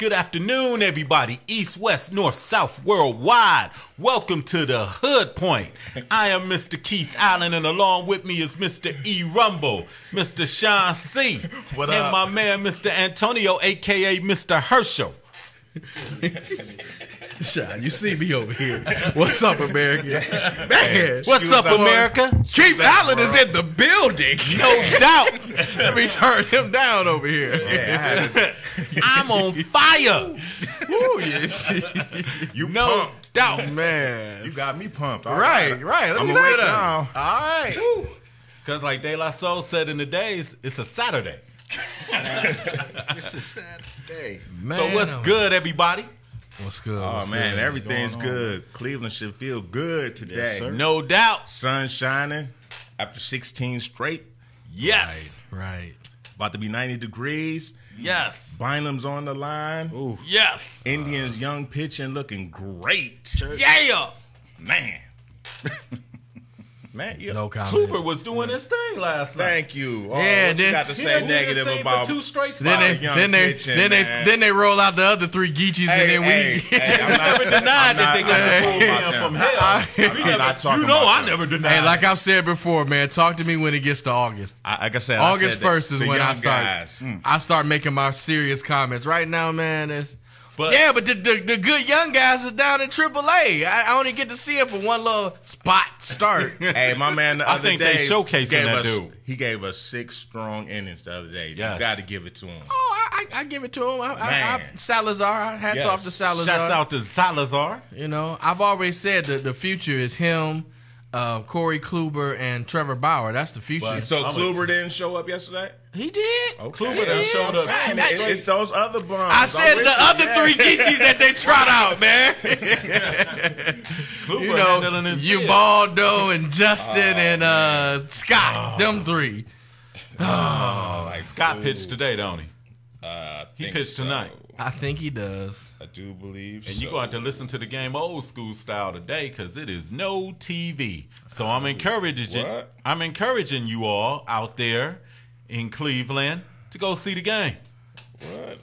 Good afternoon, everybody. East, west, north, south, worldwide. Welcome to the Hood Point. I am Mr. Keith Allen, and along with me is Mr. E. Rumble, Mr. Sean C. What and up? my man, Mr. Antonio, a.k.a. Mr. Herschel. Sean, you see me over here. What's up, America? Man, What's up, America? Keith Allen is in the building. No doubt. Let me turn him down over here. I'm on fire. Ooh, yes. You No pumped. doubt. Man. You got me pumped. All Right. Let I'm me awake sit up. now. All right. Because like De La Soul said in the days, it's a Saturday. It's a sad day. Man, So what's good, everybody? What's good? Oh, What's man, good? everything's What's going on? good. Cleveland should feel good today. Yes, sir. No doubt. Sun shining after 16 straight. Yes. Right. About to be 90 degrees. Yes. Bynum's on the line. Ooh. Yes. Indians young pitching looking great. Yeah. Man. Man, you No comment. Kluber was doing his thing last night. Thank you. Oh, Yeah, what you then- got to He say done did his negative thing about for 2 straight Then spots. they, young then they, pitching, then they, man. then they roll out the other 3 Geechees, and then we. I'm not, never denied that they got I'm the not full talking man about from them. hell. I'm not talking You know about I them. never denied. Hey, like I've said before, man, talk to me when it gets to August. Like I said, August 1st is the when young I start. guys. I start making my serious comments. Right now, man, it's. But Yeah, but the good young guys is down in AAA. I only get to see it for one little spot start. Hey, my man, the I other think day they showcasing gave that us, dude. He gave us 6 strong innings the other day. Yes. You got to give it to him. Oh, I give it to him. Man. Salazar, hats Yes. off to Salazar. shouts out to Salazar. You know, I've always said that the future is him, Corey Kluber, and Trevor Bauer. That's the future. But- So I'm Kluber didn't show up yesterday? He did. Okay. Kluber done showed up. Man, it's those other bums. I said the other 3 Geechees that they trot out, man. Kluber You know, handling his biz. Ubaldo and Justin and Scott, them 3. Scott pitched today, don't he? I He think pitched so. tonight. I think he does. I do believe And so. you're going to have to listen to the game old school style today because it is no TV. So I'm encouraging What? you all out there in Cleveland to go see the game. What?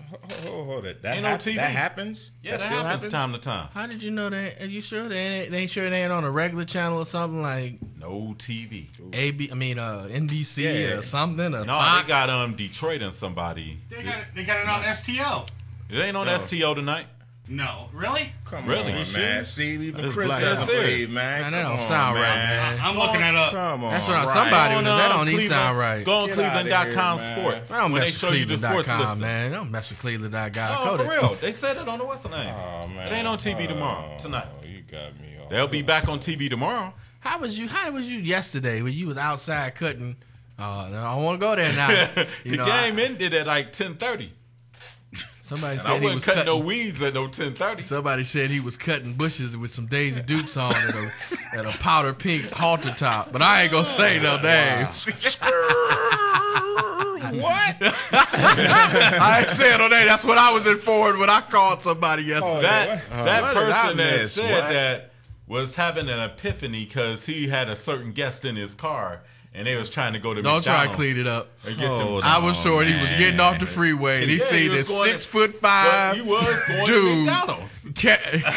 Hold it. That, Ain't no TV. that happens? Yeah, that that still happens time to time. How did you know that? Are you sure they ain't sure they ain't on a regular channel or something like No TV. NBC Yeah. or something? Or No, Fox? they got Detroit and somebody. They got it on STO. It ain't on STO tonight. No, really? Come Really? on, man. See, even That's Chris black. doesn't That's believe, it. man. Man, that Come don't on, sound right, man. I'm looking it up. Come on. That's what right. somebody was. That don't even Cleveland- sound right. Go on Get outta Cleveland.com here, man. sports. I don't when they mess show with you the sports Cleveland.com, listing. man. I don't mess with Cleveland.com. Oh, for real. They said it on the what's the name? Oh, man. It ain't on TV tomorrow, tonight. Oh, you got me off. They'll be back on TV tomorrow. How was you yesterday when you was outside cutting? I don't want to go there now. The game ended at like 10:30. Somebody I said he wasn't was cutting cutting. no weeds at no 10:30. Somebody said he was cutting bushes with some Daisy Dukes on and a powder pink halter top. But I ain't gonna say no names. What? I ain't saying no name. That's what I was informed when I called somebody yesterday. That what did I person that miss? said What? that was having an epiphany because he had a certain guest in his car and they was trying to go to Don't try to McDonald's clean it up. and get them. Hold I was told he was man. getting off the freeway and he Yeah, he seen was this going to- 6'5" He was going to dude McDonald's.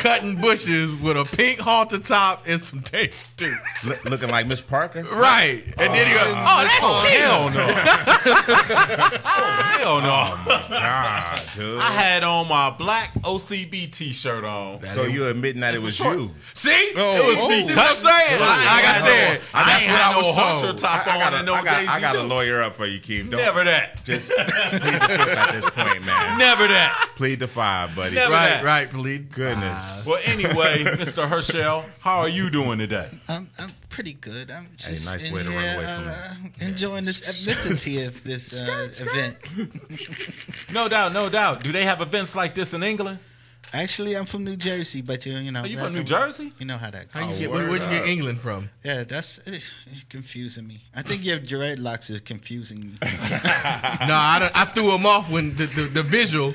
cutting bushes with a pink halter top and some Daisy Dukes. Looking like Miss Parker? Right. And then he goes, oh, that's cute. Hell no. Hell no. God, dude. I had on my black OCB t-shirt on. So you admitting that it was shorts. you? See? It was me. See what I'm saying? Like I said, that's what I was halter told. top on and no I got a Daisy lawyer up for you, Keith. Don't Never that. just plead the fifth at this point, man. Never that. Plead the 5, buddy. Never. Right, please. Goodness. Well, anyway, Mr. Herschel, how are you doing today? I'm pretty good. I'm just nice in way to run here, away from that. enjoying this ethnicity of this event. No doubt, no doubt. Do they have events like this in England? Actually, I'm from New Jersey, but you know. Are you from New Jersey? You know how that How goes. you get, where'd you get England from? Yeah, that's confusing me. I think your dreadlocks is confusing me. No, I threw him off when the visual.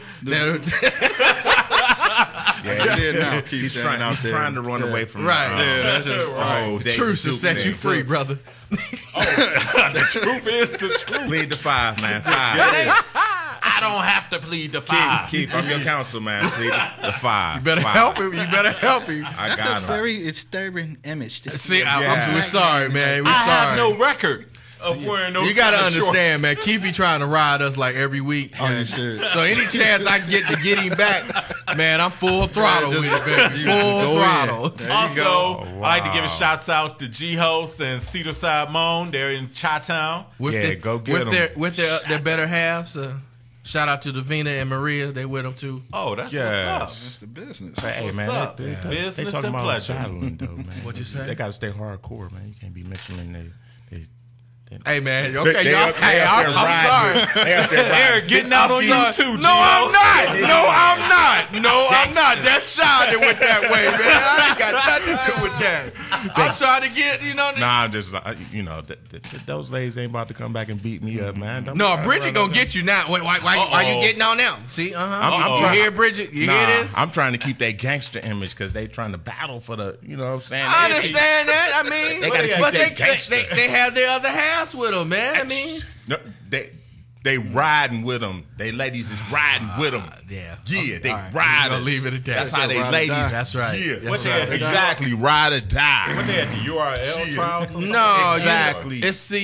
Yeah, that's it now. Keep He's standing out there. trying to run away from Right. Yeah, that's just Oh, Daisy Truth to Duke set you thing. free, brother. The truth is the truth. Plead the 5, man. 5. I I don't have to plead the five. Keith, I'm your counsel, man. Please, the five. You better help him. You better help him. I That's got a him. very disturbing image to See, see. we're sorry, man. We're I sorry. have no record of wearing those. You gotta kind of understand, shorts. man. Keith be trying to ride us like every week. Oh, you should. So any chance I get to get him back, man, I'm full throttle just- with it, baby. you Full go in. throttle. There you Also, go. Oh, I like to give a wow. shouts out to G-Host and Cedar Side Moan. They're in Chi-Town. With Go get with their better halves. Shout out to Davina and Maria. They with them too. Oh, that's Yes. That's the business. Hey, what's man, up. they Business talking and about pleasure. battling, though, man. What'd you say? They got to stay hardcore, man. You can't be mixing they Hey, man. Okay, They y'all. up- they Hey, up there I'm riding. sorry. They up there riding. Eric, getting out on sorry. YouTube, No, I'm not. No, I'm not. No, I'm not. That's Sean that went that way, man. I ain't got nothing to do with that. I'm trying to get, Nah, I'm just, those ladies ain't about to come back and beat me up, man. Don't No, be Bridget running gonna up get you now. Why you getting on them? See, I'm You trying- hear Bridget? You Nah, hear this? I'm trying to keep that gangster image because they trying to battle for the, you know what I'm saying? I understand that. I mean, They gotta keep but that gangster. they have their other halves with them, man. I mean, No, they riding with them. They ladies is riding with them. yeah. Yeah, they All right, riders. we're gonna leave it at that. That's how they Ride or ladies. die. That's right. Yeah, That's they right. at? exactly. Ride or What die. they at the URL trials or something? No, Exactly. It's the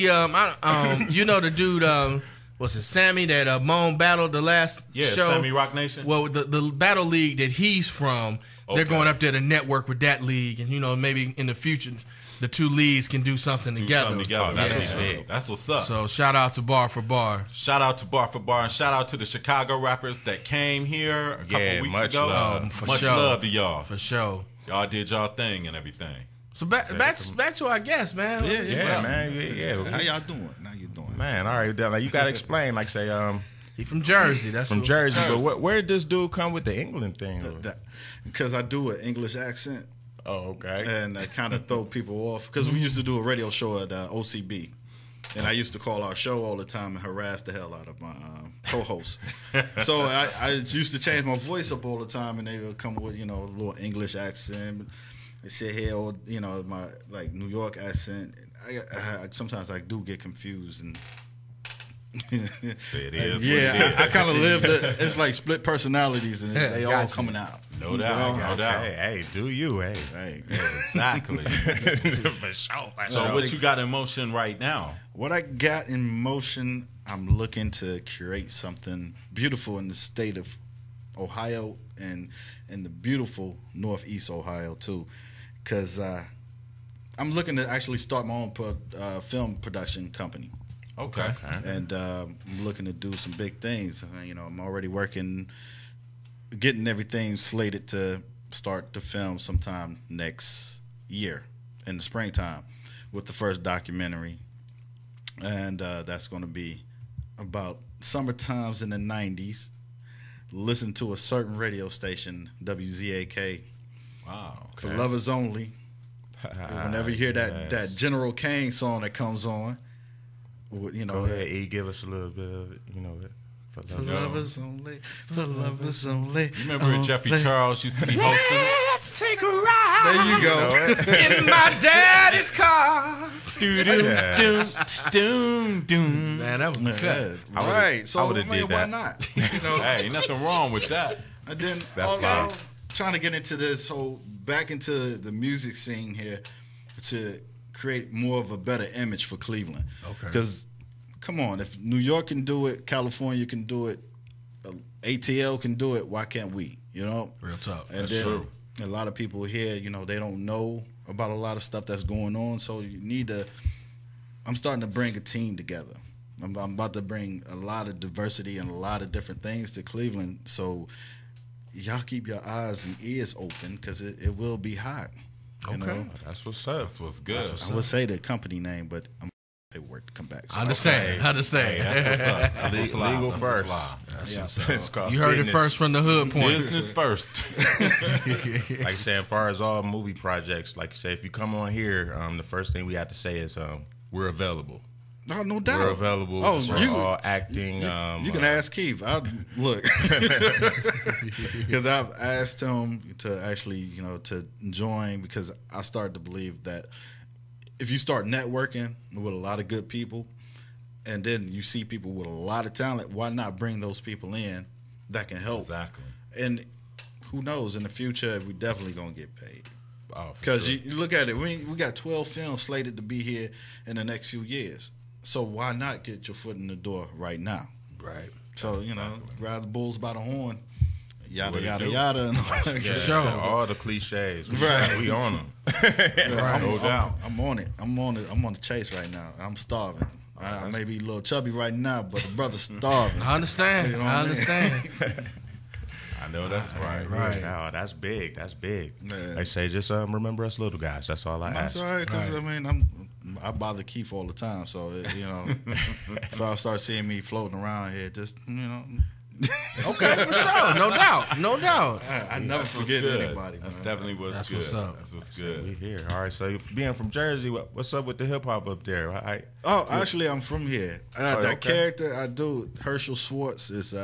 you know the dude was it Sammy that Moan battled the last Yeah, show? Sammy Rock Nation. Well, the battle league that he's from, they're Okay. going up there to network with that league, and maybe in the future the two leagues can do something together. Come together. That's, Yeah. what's up. That's what's up. So shout out to Bar for Bar. Shout out to Bar for Bar and shout out to the Chicago rappers that came here a couple Yeah, weeks much ago. love. For Much sure. love to y'all. For sure. Y'all did y'all thing and everything. So back to our guest, man. Yeah, man. Yeah. How y'all doing? How you doing? Man, all right. Like, you got to explain, like, say, He from Jersey. That's from who- Jersey. But where did this dude come with the England thing? Because I do an English accent, Oh, okay. and I kind of throw people off. Because we used to do a radio show at OCB, and I used to call our show all the time and harass the hell out of my co-hosts. So I used to change my voice up all the time, and they would come with a little English accent. They say hey, or my like New York accent. I sometimes I do get confused and. It is. Yeah, what it is. I kind of live it's like split personalities, and they all Gotcha. coming out. No doubt. No doubt. Hey, do you? Hey. Right. Exactly. For sure. So what you got in motion right now? What I got in motion, I'm looking to create something beautiful in the state of Ohio and in the beautiful Northeast Ohio too, because I'm looking to actually start my own film production company. Okay. And I'm looking to do some big things. I'm already working, getting everything slated to start to film sometime next year in the springtime with the first documentary. And that's going to be about summer times in the 90s. Listen to a certain radio station, WZAK, Wow. for lovers only. Whenever you hear that General Kane song that comes on, Go ahead, E. Give us a little bit of it. For For lovers only, for lovers only. You remember when Jeffrey Charles used to be hosting? Let's take a ride. There you go. In my daddy's car. Doom. Man, that was the cut. Yeah, right. So I would've man, did why that. not? Hey, nothing wrong with that. And then That's also fine. trying to get into this whole back into the music scene here to create more of a better image for Cleveland. Okay. Because come on, if New York can do it, California can do it, ATL can do it, why can't we? Real talk. And That's then true. a lot of people here, they don't know about a lot of stuff that's going on. So you need to. I'm starting to bring a team together. I'm about to bring a lot of diversity and a lot of different things to Cleveland. So y'all keep your eyes and ears open because it will be hot. You know? That's what's up. That's what's good. I would say the company name, but I'm paperwork to come back. So I understand. Hey, that's what's up. That's what's live. Legal That's first. what's live. It's called You heard business. it first from the hood point. Business first. Like I said, as far as all movie projects, like you say, if you come on here, the first thing we have to say is we're available. No, no doubt. We're available Oh, for all acting. You can ask Keith. Look, because I've asked him to actually, to join because I started to believe that if you start networking with a lot of good people, and then you see people with a lot of talent, why not bring those people in that can help? Exactly. And who knows, in the future, we definitely going to get paid. Oh, Because you look at it, we got 12 films slated to be here in the next few years. So why not get your foot in the door right now? Right. So, grab the bulls by the horn, yada, What it yada, do? yada. And all that good Yeah, stuff. all the cliches. Right. We on them. Yeah, No doubt. I'm on it. I'm on the chase right now. I'm starving. I may be a little chubby right now, but the brother's starving. I understand. You know what I I mean? understand. I know that's right. Right. No, that's big. That's big. Man. They say just remember us little guys. That's all I That's ask. all right, because I bother Keith all the time. So if I start seeing me floating around here, just Okay, for sure. No doubt. No doubt. I never That's what's forget good. anybody. That's Man. definitely what's That's good. what's up. That's what's We good. here. All right. So being from Jersey, what's up with the hip hop up there? Actually, I'm from here. That okay. character I do, Herschel Schwartz, is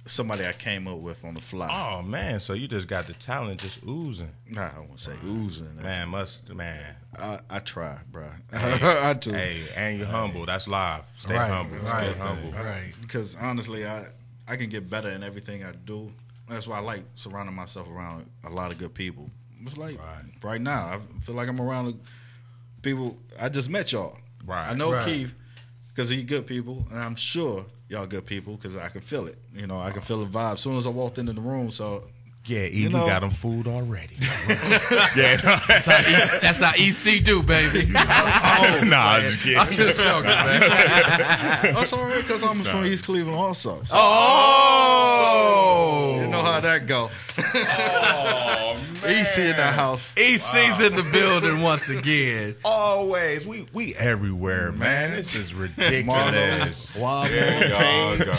somebody I came up with on the fly. Oh man, so you just got the talent just oozing. Nah, I won't say oozing. Man. I try, bro. Hey, I do. Hey, and you're humble. That's live. Stay Right, humble. right, Stay humble. Right. Because honestly, I can get better in everything I do. That's why I like surrounding myself around a lot of good people. It's like right now, I feel like I'm around people. I just met y'all. Right. I know Right. Keith because he good people, and I'm sure y'all good people because I can feel it. I can feel the vibe as soon as I walked into the room. So Yeah, you know- got them fooled already. Yeah. That's how EC do, baby. Nah, I'm just kidding. I'm just joking, man. that's all right because I'm from East Cleveland also. So Oh! you know how that go. Oh, man. EC in the house. EC's in the building once again. Always. We everywhere, man. This is ridiculous. Wild There y'all Page, go.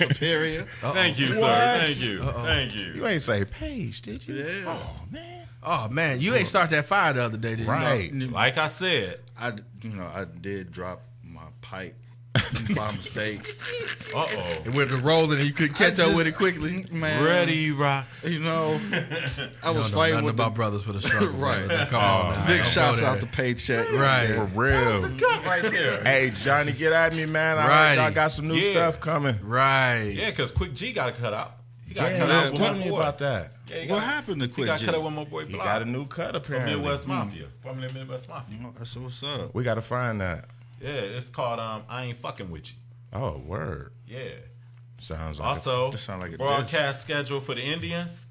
Superior. Thank you, sir. What? Thank you. Thank you. You ain't say Paige, did you? Yeah. Oh, man. Oh man, you ain't start that fire the other day, did you? Right. Like I said, I did drop my pipe by mistake. uh-oh. It went to rolling and you couldn't catch up just- with it quickly. Man, Ready rocks. I was You don't know fighting nothing with about the brothers for the struggle. Right. brother. Come on now. big Don't shouts go out there. to Paycheck. Right. For real. Right there. Hey, Johnny, get at me, man. I Right. heard y'all got some new Yeah. stuff coming. Right. Yeah, because Quick G got to cut out. He got Yeah, cut out with tell my me boy. about that. Yeah, he What got- happened to He Quick got G? cut out with my boy He Block. got a new cut, From apparently. Midwest Mafia. From the Midwest Mafia. Oh, that's what's up. We got to find that. Yeah, it's called I Ain't Fucking With You. Oh, word. Yeah. Sounds like Also, That sound like a broadcast schedule for the Indians.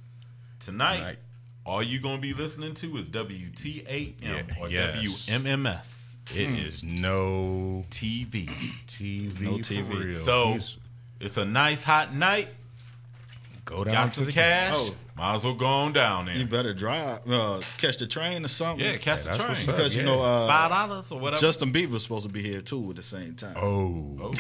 Tonight, Tonight. all you going to be listening to is WTAM or yes. WMMS it is no TV. TV. No for TV. real. So, He's- it's a nice hot night. go down Got to some the cash. Oh. Might as well go on down You there. better drive, catch the train or something. Yeah, catch the that's train. what's up. because Yeah. $5 or whatever. Justin Bieber's supposed to be here too at the same time. Oh.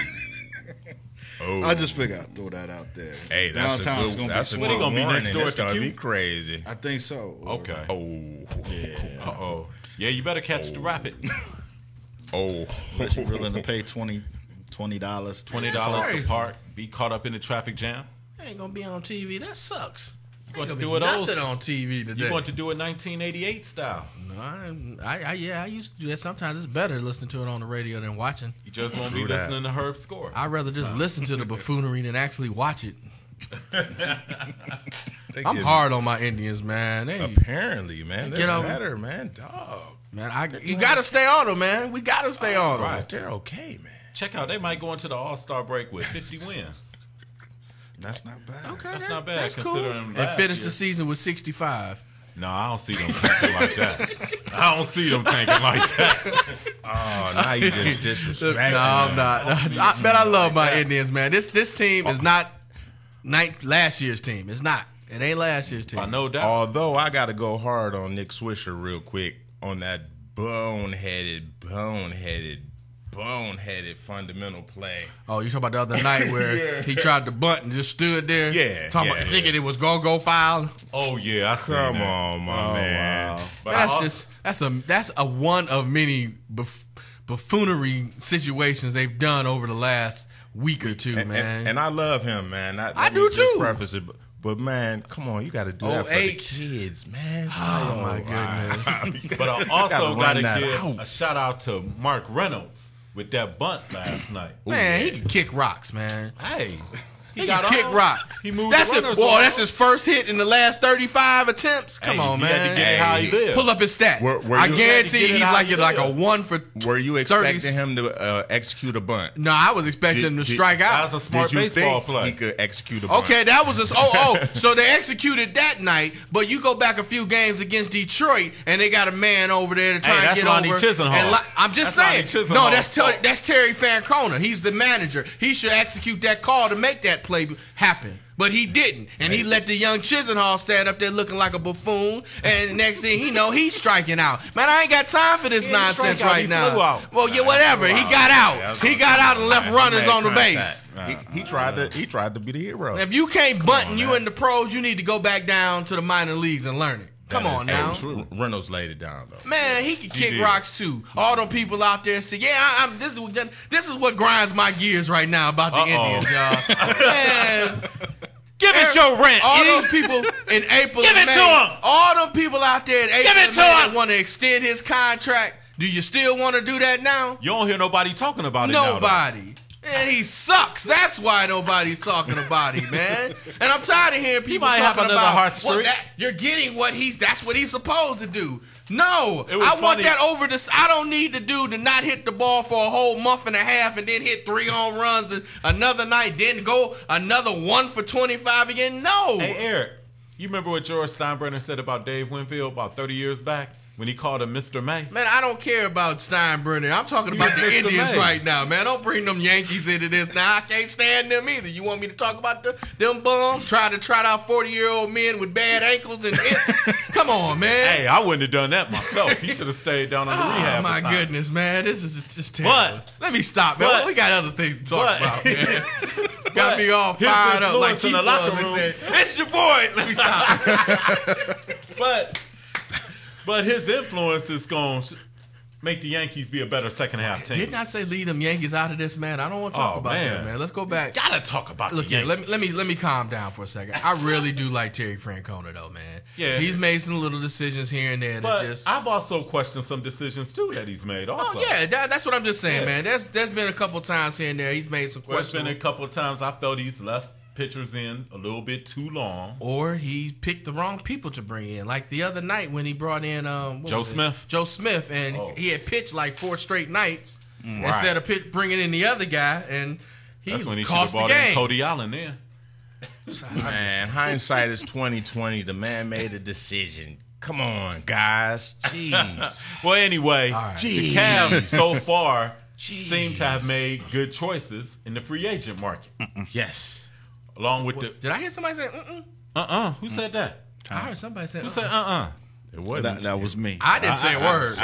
Oh. I just figured I'd throw that out there. Hey, that's Downtown's a gonna good, be that's a What, he good gonna be warning. next door It's at the gonna be Q? crazy. I think so. Okay. Oh. Yeah. Uh-oh. Yeah, you better catch the rapid. Oh. Unless you're willing to pay $20. $20 crazy. to park, be caught up in the traffic jam. Ain't gonna be on TV. That sucks. You want to Ain't do gonna it be old? nothing on TV today. You want to do it 1988 style? No, I used to do that. Sometimes it's better listening to it on the radio than watching. You just won't be True that. listening to Herb Score. I'd rather just listen to the buffoonery than actually watch it. I'm hard on my Indians, man. Apparently, man. Get They're over- better, man. Dog. Man, you gotta stay on them, man. We gotta stay on them. Right. They're okay, man. Check out, they might go into the All-Star break with 50 wins. That's not bad. Okay, That's not bad that's cool. considering And last finish year. the season with 65. No, I don't see them tanking like that. I don't see them tanking like that. Oh, now you just disrespecting. No, I'm not. I love my Indians, man. This team is not last year's team. It's not. It ain't last year's team. I no doubt. Although I got to go hard on Nick Swisher real quick on that boneheaded fundamental play. Oh, you talking about the other night where he tried to bunt and just stood there? Yeah, Talking yeah, about thinking it was go foul. Oh yeah, I see Come that. on, my man. Wow. But That's a one of many buffoonery situations they've done over the last week or two, man. And I love him, man. I do Let me just too. Preface it, but man, come on, you got to do that for the 08. kids, man. Oh my goodness. But I also gotta got to run that give out. a shout out to Mark Reynolds. with that bunt last night. Man, he can kick rocks, man. Hey, He can kick rocks. He moved that's the runners Well, on. that's his first hit in the last 35 attempts. Come on, he man. had to get it how he lived. Pull up his stats. Were I you- guarantee Get it he's how like he like a lived. 1 for. Were you 30. expecting him to execute a bunt? No, I was expecting him to strike That out. was a smart Did you baseball think play. he could execute a bunt? Okay, that was so they executed that night, but you go back a few games against Detroit and they got a man over there to try and that's get Lonnie over. Chisenhall. And I'm just That's saying. Lonnie No, Chisenhall. that's Terry Francona. He's the manager. He should execute that call to make that play happen. But he didn't, and he let the young Chisenhall stand up there looking like a buffoon. And next thing he know, he's striking out. Man, I ain't got time for this He didn't nonsense strike out, right he now. flew out. Well, yeah, whatever. He got out. He got out and left runners on the base. He tried to be the hero. If you can't bunt and you in the pros, you need to go back down to the minor leagues and learn it. Come on now. Reynolds laid it down though. Man, he can kick did. rocks too. All them people out there say, "Yeah, this is what grinds my gears right now about the Indians, y'all." Man, Give us your rent. all E. those people in April Give and it May, to 'em. all them people out there in April Give it and to May 'em. that want to extend his contract. Do you still want to do that now? You don't hear nobody talking about it now, though. Nobody. And he sucks. That's why nobody's talking about him, man. And I'm tired of hearing people might have talking another about hot streak. you're getting that's what he's supposed to do. No, It was I want funny. that over this. I don't need the dude to not hit the ball for a whole month and a half and then hit 3 home runs and another night, then go another 1 for 25 again. No. Hey, Eric, you remember what George Steinbrenner said about Dave Winfield about 30 years back when he called him Mr. May? Man, I don't care about Steinbrenner. I'm talking about He's the Mr. Indians May. right now, man. Don't bring them Yankees into this now. I can't stand them either. You want me to talk about them bums? Try to trot out 40-year-old men with bad ankles and hips? Come on, man. Hey, I wouldn't have done that myself. He should have stayed down on the Oh, rehab. my assignment. goodness, man. This is just terrible. But- Let me stop, man. but- We got other things to talk but- about, man. Got me all his fired up like influence in he the locker was. room- Said, it's your boy. Let me stop. But his influence is going to make the Yankees be a better second half team. Didn't I say leave them Yankees out of this, man? I don't want to talk Oh, about man. that, man. Let's go back. Gotta talk about Look the here, Yankees. let me calm down for a second. I really do like Terry Francona though, man. Yeah. He's made some little decisions here and there that But just. I've also questioned some decisions too that he's made. Also, Oh yeah, that's what I'm just saying, Yeah. man. There's been a couple times here and there he's made some There's been questions, a couple of times I felt he's left pitchers in a little bit too long. or he picked the wrong people to bring in. Like the other night when he brought in what Joe was it? Smith? Joe Smith, and Oh. he had pitched like 4 straight nights Right. instead of bringing in the other guy, and he That's when he should have cost the brought in game. Cody Allen then. Man, hindsight is 2020. The man made a decision. Come on, guys. Jeez. Well, anyway, All right. the Cavs so far seem to have made good choices in the free agent market. Yes. Along with Did I hear somebody say? Who said that? I heard somebody say. Who said It wasn't. That was me. I didn't say a word.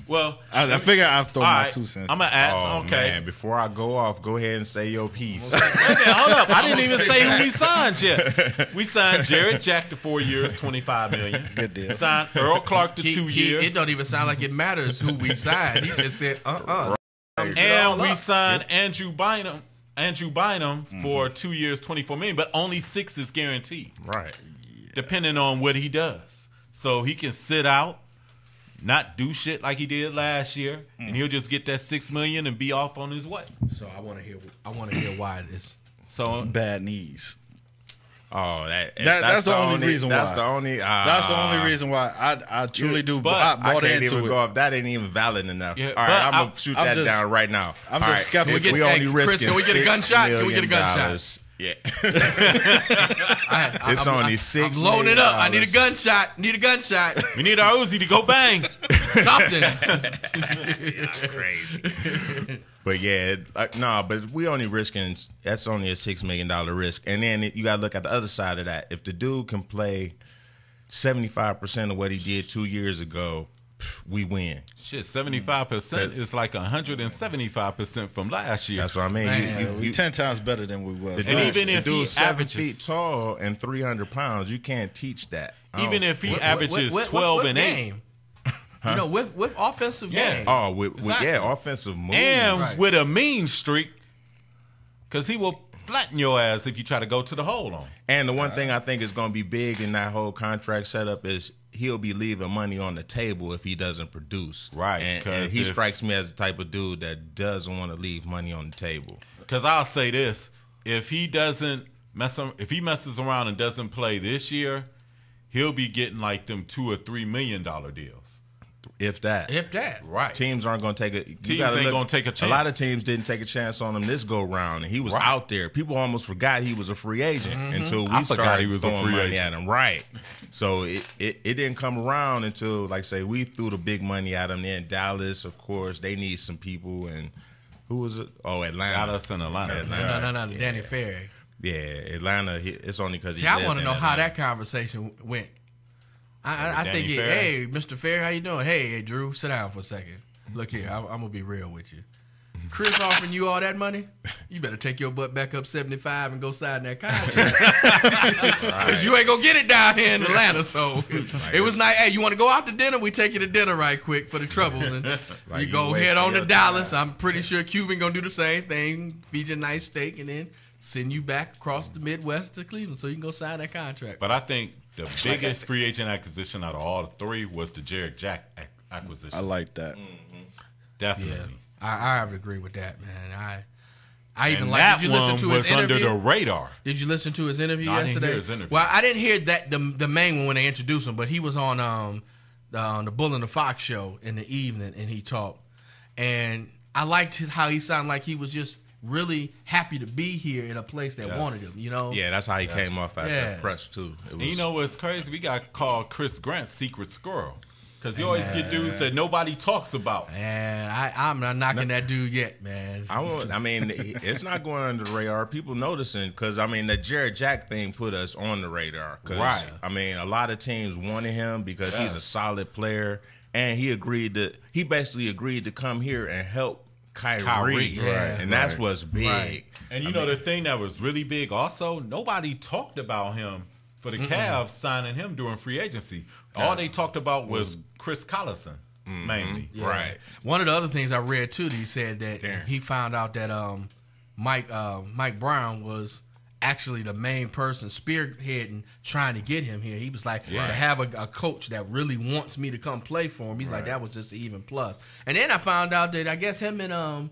Well, I figure I've thrown all my right, 2 cents. I'm gonna ask. Oh, okay, man. Before I go off, go ahead and say your piece. Wait a minute, hold up. I didn't even say who we signed yet. We signed Jared Jack to 4 years, $25 million. Good deal. Signed Earl Clark to 2 years. It don't even sound like it matters who we signed. He just said, And we signed Andrew Bynum for 2 years, $24 million, but only 6 is guaranteed, Right. depending on what he does. So he can sit out, not do shit like he did last year, and he'll just get that $6 million and be off on his way. So I want to hear why this. So Bad knees. Oh, That's the only reason why. That's the only. That's the only reason why I truly do. but I I bought can't into even it. go off. That ain't even valid enough. Yeah, All but right, I'm gonna shoot I'm that just- down right now. I'm All just skeptical. We only Chris, risking can we get a $6 gunshot? Can we get a million. gunshot? Yeah. It's only $6 I'm loading it up. I need a million. gunshot. Need a gunshot. we need our Uzi to go bang. Something. Crazy. But yeah, but we only risking. That's only a $6 million risk, and then you got to look at the other side of that. If the dude can play 75% of what he did 2 years ago, we win. Shit, 75% is like 175% from last year. That's what I mean. Man, We 10 times better than we was. And even the if he dude's 7 averages- feet tall and 300 pounds, you can't teach that. Even if he What- averages what 12 and 8. game? You know, with offensive Yeah. game. Oh, with Exactly. offensive moves. And Right. with a mean streak, because he will flatten your ass if you try to go to the hole on him. And the one thing I think is going to be big in that whole contract setup is he'll be leaving money on the table if he doesn't produce. Right, And he strikes me as the type of dude that doesn't want to leave money on the table. Because I'll say this: if he messes around and doesn't play this year, he'll be getting like them $2 or $3 million deals. If that. Right. Teams aren't going to take a Teams ain't going to take a chance. A lot of teams didn't take a chance on him this go round, and he was out there. People almost forgot he was a free agent until we started he was throwing a free money agent at him. Right. So it didn't come around until, like say, we threw the big money at him. Then Dallas, of course, they need some people. And who was it? Oh, Atlanta. Dallas and Atlanta. No, Danny Ferry. Yeah, Atlanta. It's only because he. I want to know how that conversation went. I think, hey, Mr. Fair, how you doing? Hey, Drew, sit down for a second. Look here, I'm going to be real with you. Chris offering you all that money, you better take your butt back up 75 and go sign that contract. Because you ain't going to get it down here in Atlanta. So it was nice. Hey, you want to go out to dinner? We take you to dinner right quick for the trouble. And you go head on to Dallas. I'm pretty sure Cuban going to do the same thing, feed you a nice steak, and then send you back across the Midwest to Cleveland so you can go sign that contract. But I think the biggest free agent acquisition out of all three was the Jared Jack acquisition. I like that. Definitely. Yeah, I would agree with that, man. I even and like. that Did you listen one to was his interview? under the radar. Did you listen to his interview No, I didn't yesterday? hear his interview. Well, I didn't hear that the main one when they introduced him, but he was on the Bull and the Fox show in the evening, and he talked. And I liked how he sounded like he was just really happy to be here in a place that wanted him. You know? Yeah, that's how he came off at the press too. It was, And you know what's crazy? We got called Chris Grant's secret squirrel. Because you always get dudes that nobody talks about. And I'm not knocking that dude yet, man. I mean, it's not going under the radar. People noticing because, I mean, the Jared Jack thing put us on the radar. Right. I mean, a lot of teams wanted him because he's a solid player. And he basically agreed to come here and help Kyrie. Yeah. And that's what's big. Right. And you know the thing that was really big also, nobody talked about him for the Cavs signing him during free agency. All they talked about was Chris Collison, mainly. Yeah. Right. One of the other things I read too, he said that he found out that Mike Brown was actually the main person spearheading trying to get him here. He was like, to have a coach that really wants me to come play for him. He's like, that was just an even plus. And then I found out that I guess him and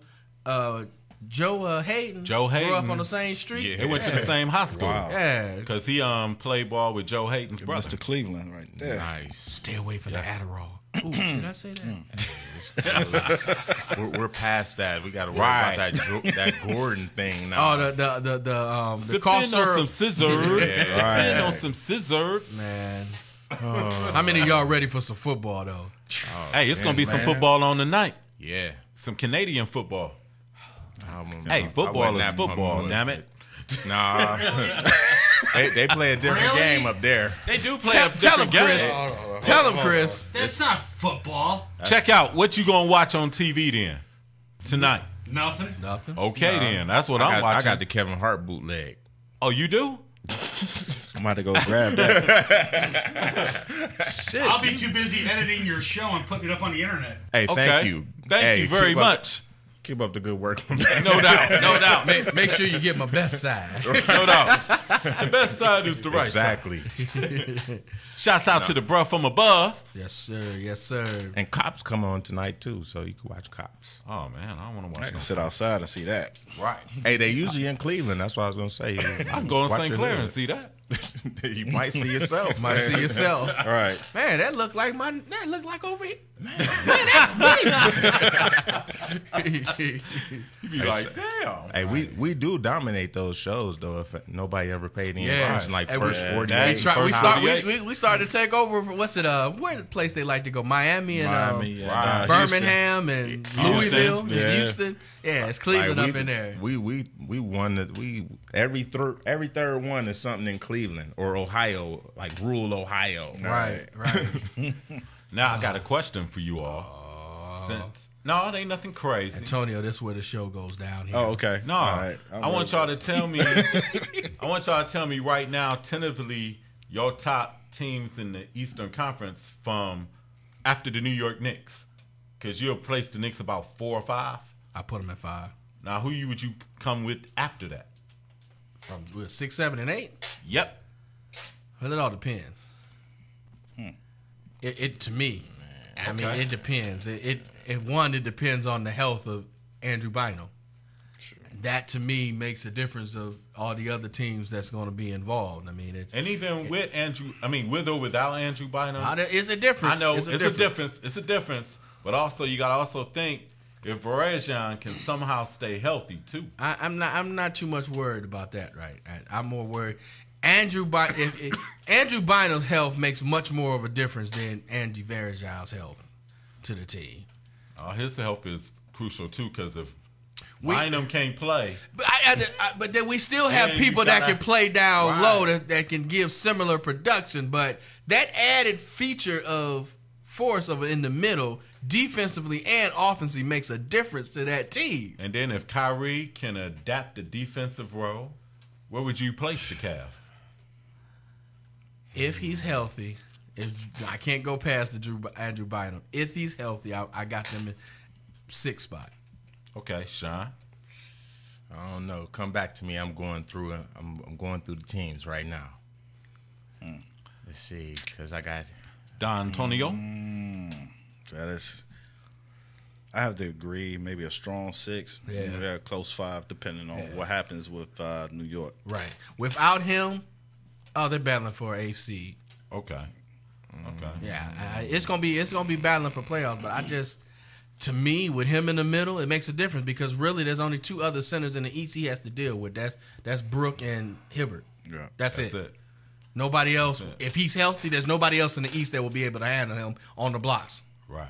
Joe Hayden grew up on the same street. Yeah, they went to the same high school. Wow. Yeah. Because he played ball with Joe Hayden's brother. Mr. Cleveland right there. Nice. Stay away from the Adderall. Ooh, did I say that? We're past that. We got to worry about that Gordon thing now. Oh, the Sipping cough on syrup. some scissor. Sipping on some scissor. Man. How many of y'all ready for some football, though? Hey, it's going to be some football on tonight. Yeah. Some Canadian football. Hey, Football is football, damn it. Nah. they play a different game up there. They do play a Tell him, different game. Chris. Tell him, Chris. That's not football. Check out what you going to watch on TV then tonight. Nothing. Nothing. Okay, then. That's what I'm watching. I got the Kevin Hart bootleg. Oh, you do? I'm about to go grab that. Shit. I'll be too busy editing your show and putting it up on the internet. Hey, thank you. Thank you very much. Keep up the good work. No doubt. No doubt. Make sure you get my best side. No doubt. The best side is the right Exactly. side. Shouts out to the bruh from above. Yes, sir. Yes, sir. And Cops come on tonight, too, so you can watch Cops. Oh, man. I don't want to watch I can no sit outside and see that. Right. Hey, they usually in Cleveland. That's what I was going to say. I can go in St. Clair and see that. You might see yourself. Might see yourself. All right. Man, that look like over here. Man, that's me. You be like, damn. Hey, we do dominate those shows, though, if nobody ever paid any attention, like And first 40 Hey, we days. started to take over. What's it? Where the place they like to go? Miami and Miami, Birmingham and Louisville and Yeah. Houston. Yeah, it's Cleveland Like, up in there. We won every third one is something in Cleveland or Ohio, like rural Ohio. Right. Now, I got a question for you all. No, it ain't nothing crazy. Antonio, this is where the show goes down here. Oh, okay. No, All right. I want y'all to tell me. I want y'all to tell me right now, tentatively, your top teams in the Eastern Conference from after the New York Knicks, because you'll place the Knicks about 4 or 5. I put them at 5. Now, who would you come with after that? From 6, 7, and 8. Yep. Well, it all depends. It to me, I mean, Okay. it depends. It depends on the health of Andrew Bynum. Sure. That to me makes a difference of all the other teams that's going to be involved. I mean, it's And even with Andrew, I mean, with or without Andrew Bynum, it's a difference. I know it's a difference. It's a difference. But also, you got to also think if Verizon can somehow stay healthy too. I'm not too much worried about that. Right. I'm more worried. Andrew Bynum's health makes much more of a difference than Andy Varejão's health to the team. His health is crucial too because if Bynum can't play, But then we still have And you people that gotta- can play down Right. low that can give similar production. But that added feature of force in the middle, defensively and offensively, makes a difference to that team. and then if Kyrie can adapt the defensive role, where would you place the Cavs? If he's healthy, I can't go past Andrew Bynum. If he's healthy, I got them in 6th spot. Okay, Sean. I don't know. Come back to me. I'm going through the teams right now. Let's see, because I got Don Antonio. That is, I have to agree. Maybe a strong 6. Yeah. Maybe a close 5, depending on what happens with New York. Right. Without him, they're battling for a seed. Okay. Okay. Yeah, it's gonna be battling for playoffs. But to me, with him in the middle, it makes a difference because really, there's only 2 other centers in the East he has to deal with. That's Brook and Hibbert. Yeah. That's That's it. it. Nobody else. That's it. If he's healthy, there's nobody else in the East that will be able to handle him on the blocks. Right.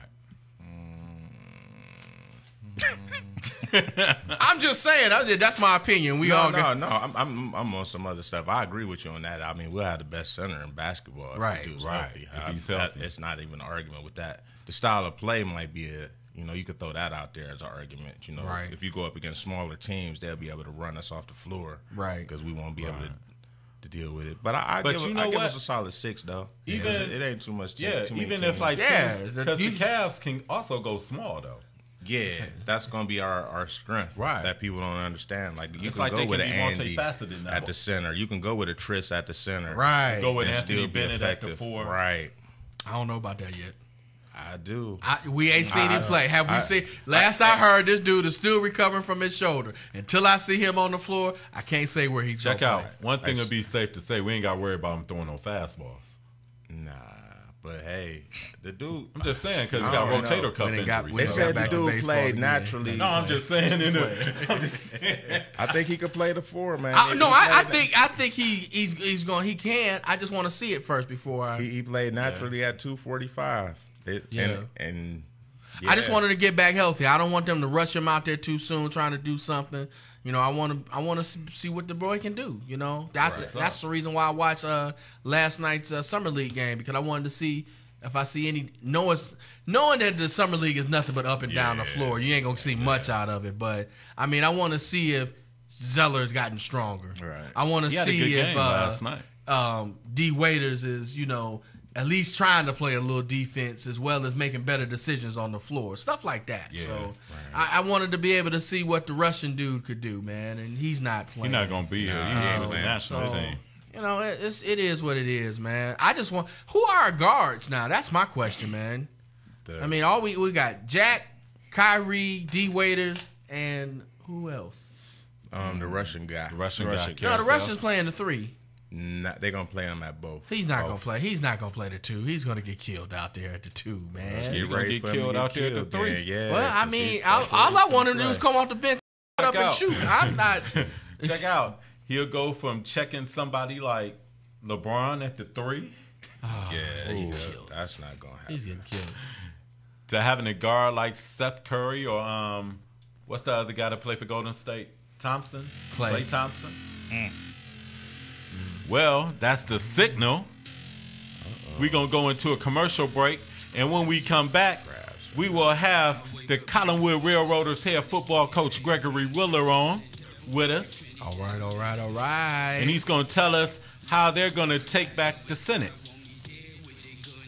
I'm just saying. That's my opinion. No. I'm on some other stuff. I agree with you on that. I mean, we'll have the best center in basketball. Right, If the dude's right. healthy. If he's healthy. It's not even an argument with that. The style of play might be you could throw that out there as an argument. Right. If you go up against smaller teams, they'll be able to run us off the floor. Right. Because we won't be able to deal with it. But I But give, you know give what? us a solid 6 though. Even- it ain't too much. Yeah, too many even teams. if like Yeah, because the Cavs can also go small though. Yeah, that's gonna be our strength. Right. That people don't understand. Like you It's can like go they with can an be Andy multifaceted now. at the center. You can go with a Tris at the center. Right. Go with and Anthony still be Bennett at the effective. 4. Right. I don't know about that yet. I do. We ain't seen him play. Have we seen? Last I heard, this dude is still recovering from his shoulder. Until I see him on the floor, I can't say where he's Check gonna out. play. One thing would be safe to say, we ain't got to worry about him throwing no fastballs. Nah, but hey, the dude. I'm just saying because he got I don't rotator know. cuff When it got- injury. when They it so- got said the back to dude baseball played again. naturally. No, I'm just saying. I think he could play the 4, man. I think he's going. He can. I just want to see it first before I. he played naturally at 245. Yeah. And I just yeah. wanted to get back healthy. I don't want them to rush him out there too soon, trying to do something. I want to see what the boy can do. That's the reason why I watched last night's summer league game, because I wanted to see if I see any knowing that the summer league is nothing but up and down the floor. You ain't gonna see much out of it, but I mean, I want to see if Zeller's gotten stronger. Right. I want to He had a see good if game last night. D. Waiters is at least trying to play a little defense as well as making better decisions on the floor. Stuff like that. Yeah, So I wanted to be able to see what the Russian dude could do, man, and he's not playing. He's not going to be here. He's with the playing. national So, team. it is what it is, man. I just want who are our guards now? That's my question, man. I mean, we got Jack, Kyrie, D. Waiters, and who else? The Russian guy. The Russian guy. No, the Carousel. Russian's playing the 3. They're gonna play him at both. He's not gonna play. He's not gonna play the 2. He's gonna get killed out there at the 2, man. He gonna get for him killed to out there at the killed 3. then, Yeah. Well, I 'cause mean, that's all what I want him to do is come off the bench, up and out. shoot. I'm not. Check out. He'll go from checking somebody like LeBron at the 3 that's not gonna happen. He's getting killed. to having a guard like Seth Curry or what's the other guy that played for Golden State? Thompson? Klay Thompson? Well, that's the signal. We're going to go into a commercial break, and when we come back, we will have the Collinwood Railroaders head football coach Gregory Willer on with us, All right. and he's going to tell us how they're going to take back the Senate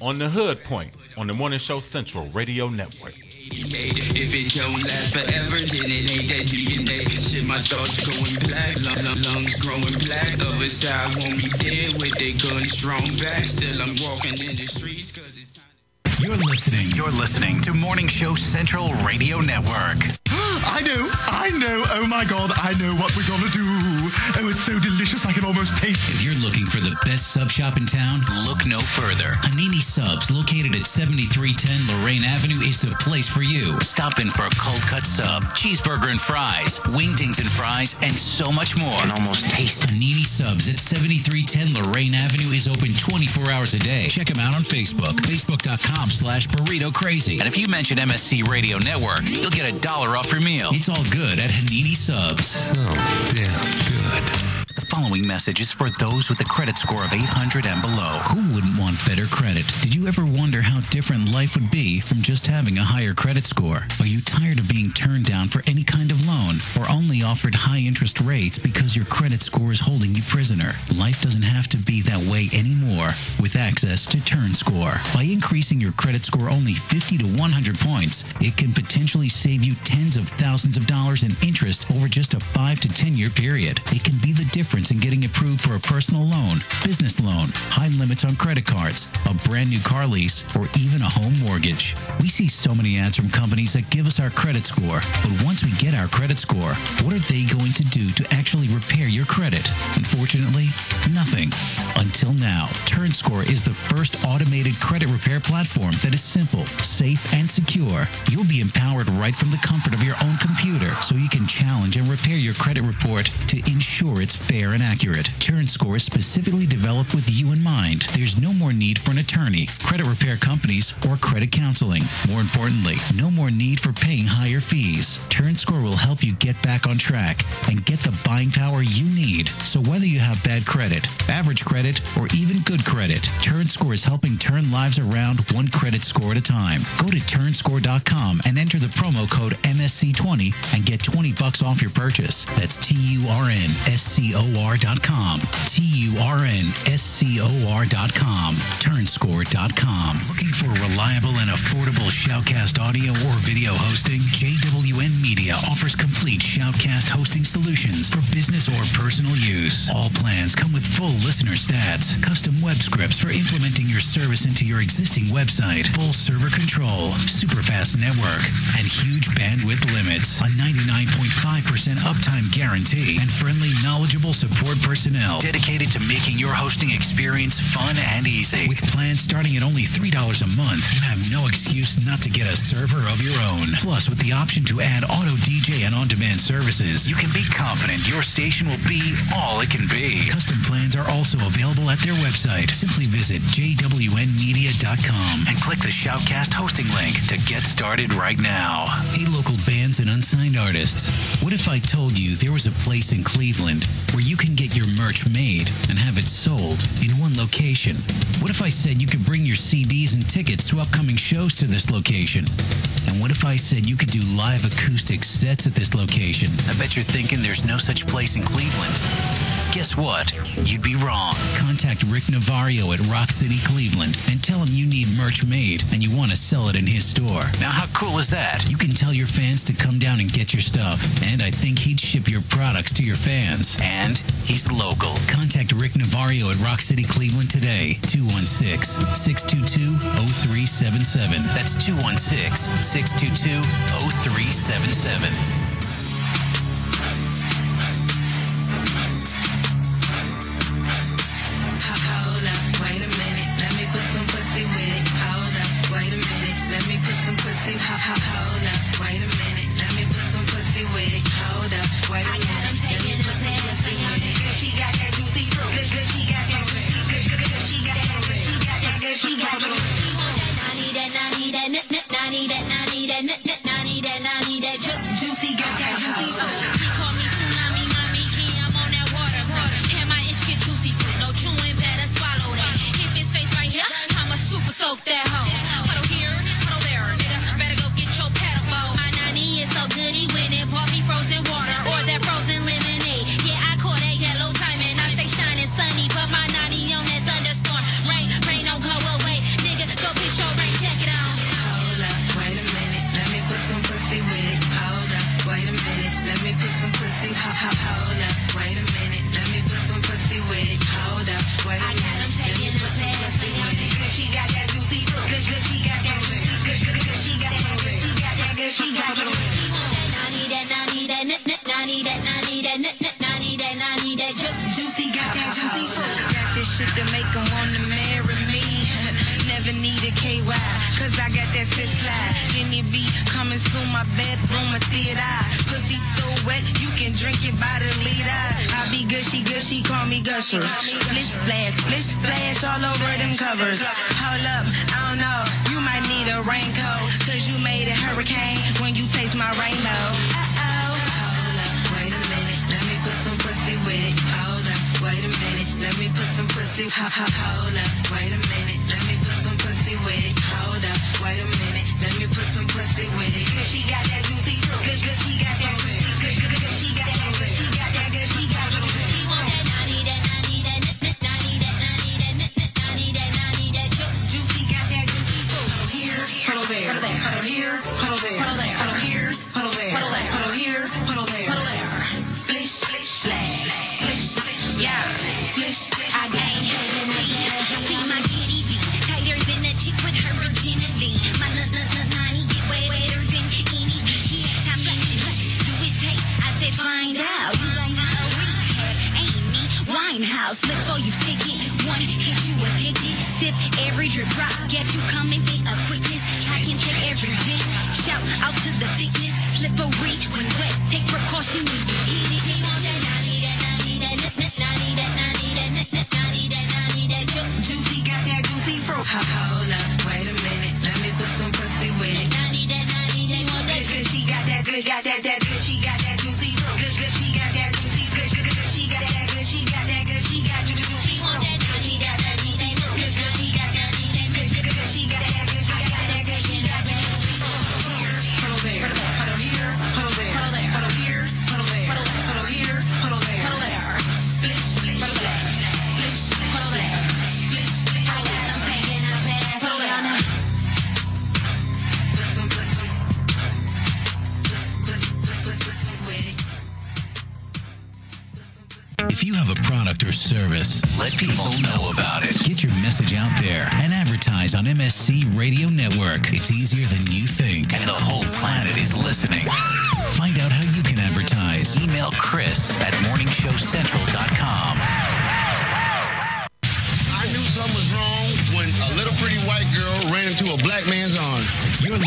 on the Hood Point on the Morning Show Central Radio Network. If it don't last forever, then it ain't that DNA. Shit, my thoughts going black, lungs growing black. Other side won't be dead with their guns strong back. Still I'm walking in the streets 'cause it's time to You're listening to Morning Show Central Radio Network. I know. Oh my God, I know what we're gonna do. Oh, it's so delicious, I can almost taste it. If you're looking for the best sub shop in town, look no further. Hanini Subs, located at 7310 Lorraine Avenue, is the place for you. Stop in for a cold cut sub, cheeseburger and fries, wingdings and fries, and so much more. I can almost taste it. Hanini Subs at 7310 Lorraine Avenue is open 24 hours a day. Check them out on Facebook, facebook.com/burrito crazy. And if you mention MSC Radio Network, you'll get $1 off your meal. It's all good at Hanini Subs. So damn good. The following message is for those with a credit score of 800 and below. Who wouldn't want better credit? Did you ever wonder how different life would be from just having a higher credit score? Are you tired of being turned down for any kind of loan or only offered high interest rates because your credit score is holding you prisoner? Life doesn't have to be that way anymore with access to TurnScore. By increasing your credit score only 50 to 100 points, it can potentially save you tens of thousands of dollars in interest over just a 5 to 10 year period. It can be the difference in getting approved for a personal loan, business loan, high limits on credit cards, a brand new car lease, or even a home mortgage. We see so many ads from companies that give us our credit score, but once we get our credit score, what are they going to do to actually repair your credit? Unfortunately, nothing. Until now, TurnScore is the first automated credit repair platform that is simple, safe, and secure. You'll be empowered right from the comfort of your own computer so you can challenge and repair your credit report to ensure it's fair and accurate. TurnScore is specifically developed with you in mind. There's no more need for an attorney, credit repair companies, or credit counseling. More importantly, no more need for paying higher fees. TurnScore will help you get back on track and get the buying power you need. So whether you have bad credit, average credit, or even good credit, TurnScore is helping turn lives around one credit score at a time. Go to turnscore.com and enter the promo code MSC20 and get $20 off your purchase. That's TURNSCOR.com. TURNSCOR.com. Turnscore.com. Looking for reliable and affordable Shoutcast audio or video hosting? JWN Media offers complete Shoutcast hosting solutions for business or personal use. All plans come with full listener stats, custom web scripts for implementing your service into your existing website, full server control, super fast network, and huge bandwidth limits, a 99.5% uptime guarantee, and friendly, knowledgeable support personnel dedicated to making your hosting experience fun and easy. With plans starting at only $3 a month, you have no excuse not to get a server of your own. Plus, with the option to add auto DJ and on-demand services, you can be confident your station will be all it can be. Custom plans are also available at their website. Simply visit jwnmedia.com and click the Shoutcast hosting link to get started right now. Hey, local bands and unsigned artists, what if I told you there was a place in Cleveland where you can get your merch made and have it sold in one location? What if I said you could bring your CDs and tickets to upcoming shows to this location? And what if I said you could do live acoustic sets at this location? I bet you're thinking there's no such place in Cleveland. Guess what? You'd be wrong. Contact Rick Navario at Rock City, Cleveland, and tell him you need merch made and you want to sell it in his store. Now, how cool is that? You can tell your fans to come down and get your stuff, and I think he'd ship your products to your fans. And he's local. Contact Rick Navario at Rock City, Cleveland today. 216-622-0377. That's 216-622-0377. theater. Pussy so wet, you can drink it by the liter. I be gushy, call me gushers. Splish splash all over them covers. Hold up, I don't know, you might need a raincoat, cause you made a hurricane when you taste my rainbow. Uh-oh. Hold up, wait a minute, let me put some pussy with it. Hold up, wait a minute, let me put some pussy. Hold up, wait a minute, let me put some pussy with it. Hold up, wait a minute, let me put some pussy with it. Cause she got that juicy fruit, cause she got that juicy, cause she got that good, she got that good, she got that good. She want that naughty, that naughty, that naughty, that naughty, that naughty, that naughty, that juicy, got that juicy fruit. Here, huddle there, huddle here, huddle there, huddle here, huddle there, huddle here, huddle there, huddle there. Splish, splash, splish, yeah, splish. I ain't having a see my kitty be tighter than a chick with her virginity. My nanny get wetter than any bitch. How many do it take? I said find out. You gon' need a rehab, ain't me? Winehouse, look for you stick it. One hit you addicted. Sip every drip drop, get you coming in a quickness. I can take every bit. Shout out to the thickness, slippery when wet. Take precaution when you eat it. Me want that naughty, that naughty, that naughty, that naughty, that naughty, that naughty, that juicy, got that juicy fruit. Hold up, wait a minute, let me put some pussy with it. Naughty, that naughty, that want that good, she got that good, got that good, she got that juicy fruit. Good, she got that juicy, good, she got that good, she got that good, she got juicy. She want that good, she got that juicy fruit. Good, she got that juicy, good, she got that good, she got that good, she got that juicy. Huddle there, huddle here, huddle there, huddle here, huddle there, huddle here, huddle there, huddle there. Splish, splash, splish, splash, splish. I got them taking up there, huddle there. If you have a product or service, let people know about it. Get your message out there and advertise on MSC Radio Network. It's easier than you think, and the whole planet is listening. Find out how you can advertise. Email Chris at morningshowcentral.com. I knew something was wrong when a little pretty white girl ran into a black man's arms. You're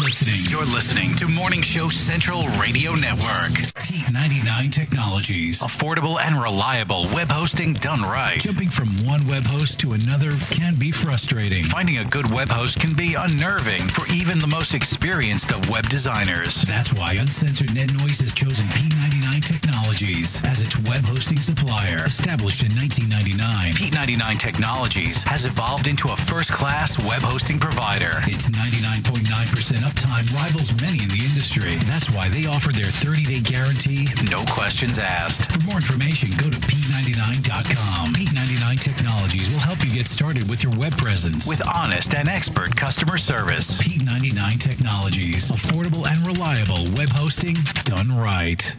listening to Morning Show Central Radio Network. Pete 99 Technologies. Affordable and reliable web hosting done right. Jumping from one web host to another can be frustrating. Finding a good web host can be unnerving for even the most experienced of web designers. That's why Uncensored Net Noise has chosen P99 Technologies as its web hosting supplier. Established in 1999, P99 Technologies has evolved into a first-class web hosting provider. Its 99.9% uptime rivals many in the industry. That's why they offer their 30-day guarantee, no questions asked. For more information, go to P99.com. P99 Technologies will help you get started with your web presence with honest and expert customer service. P99 Technologies. Affordable and reliable web hosting done right.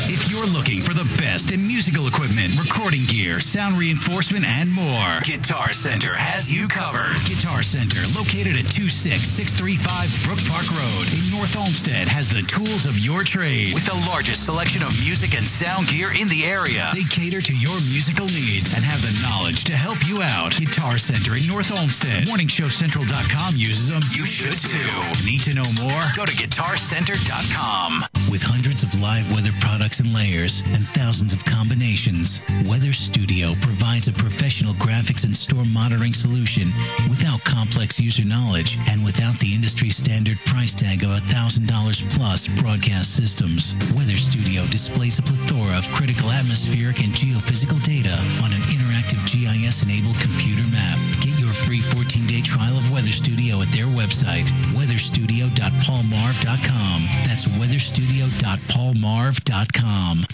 If you're looking for the best in musical equipment, recording gear, sound reinforcement, and more, Guitar Center has you covered. Guitar Center, located at 26635 Brook Park Road in North Olmsted, has the tools of your trade with the largest selection of music and sound gear in the area. They cater to your musical needs and have the knowledge to help you out. Guitar Center in North Olmsted. MorningshowCentral.com uses them. You should too. Need to know more? Go to GuitarCenter.com. With hundreds of live weather products and layers and thousands of combinations, Weather Studio provides a professional graphics and store monitoring solution without complex user knowledge and without the industry standard price tag of $1,000 plus broadcast systems. Weather Studio displays a plethora of critical atmospheric and geophysical data on an interactive GIS-enabled computer map. Get your free 14-day trial of Weather Studio at their website, weatherstudio.paulmarv.com. That's weatherstudio.paulmarv.com.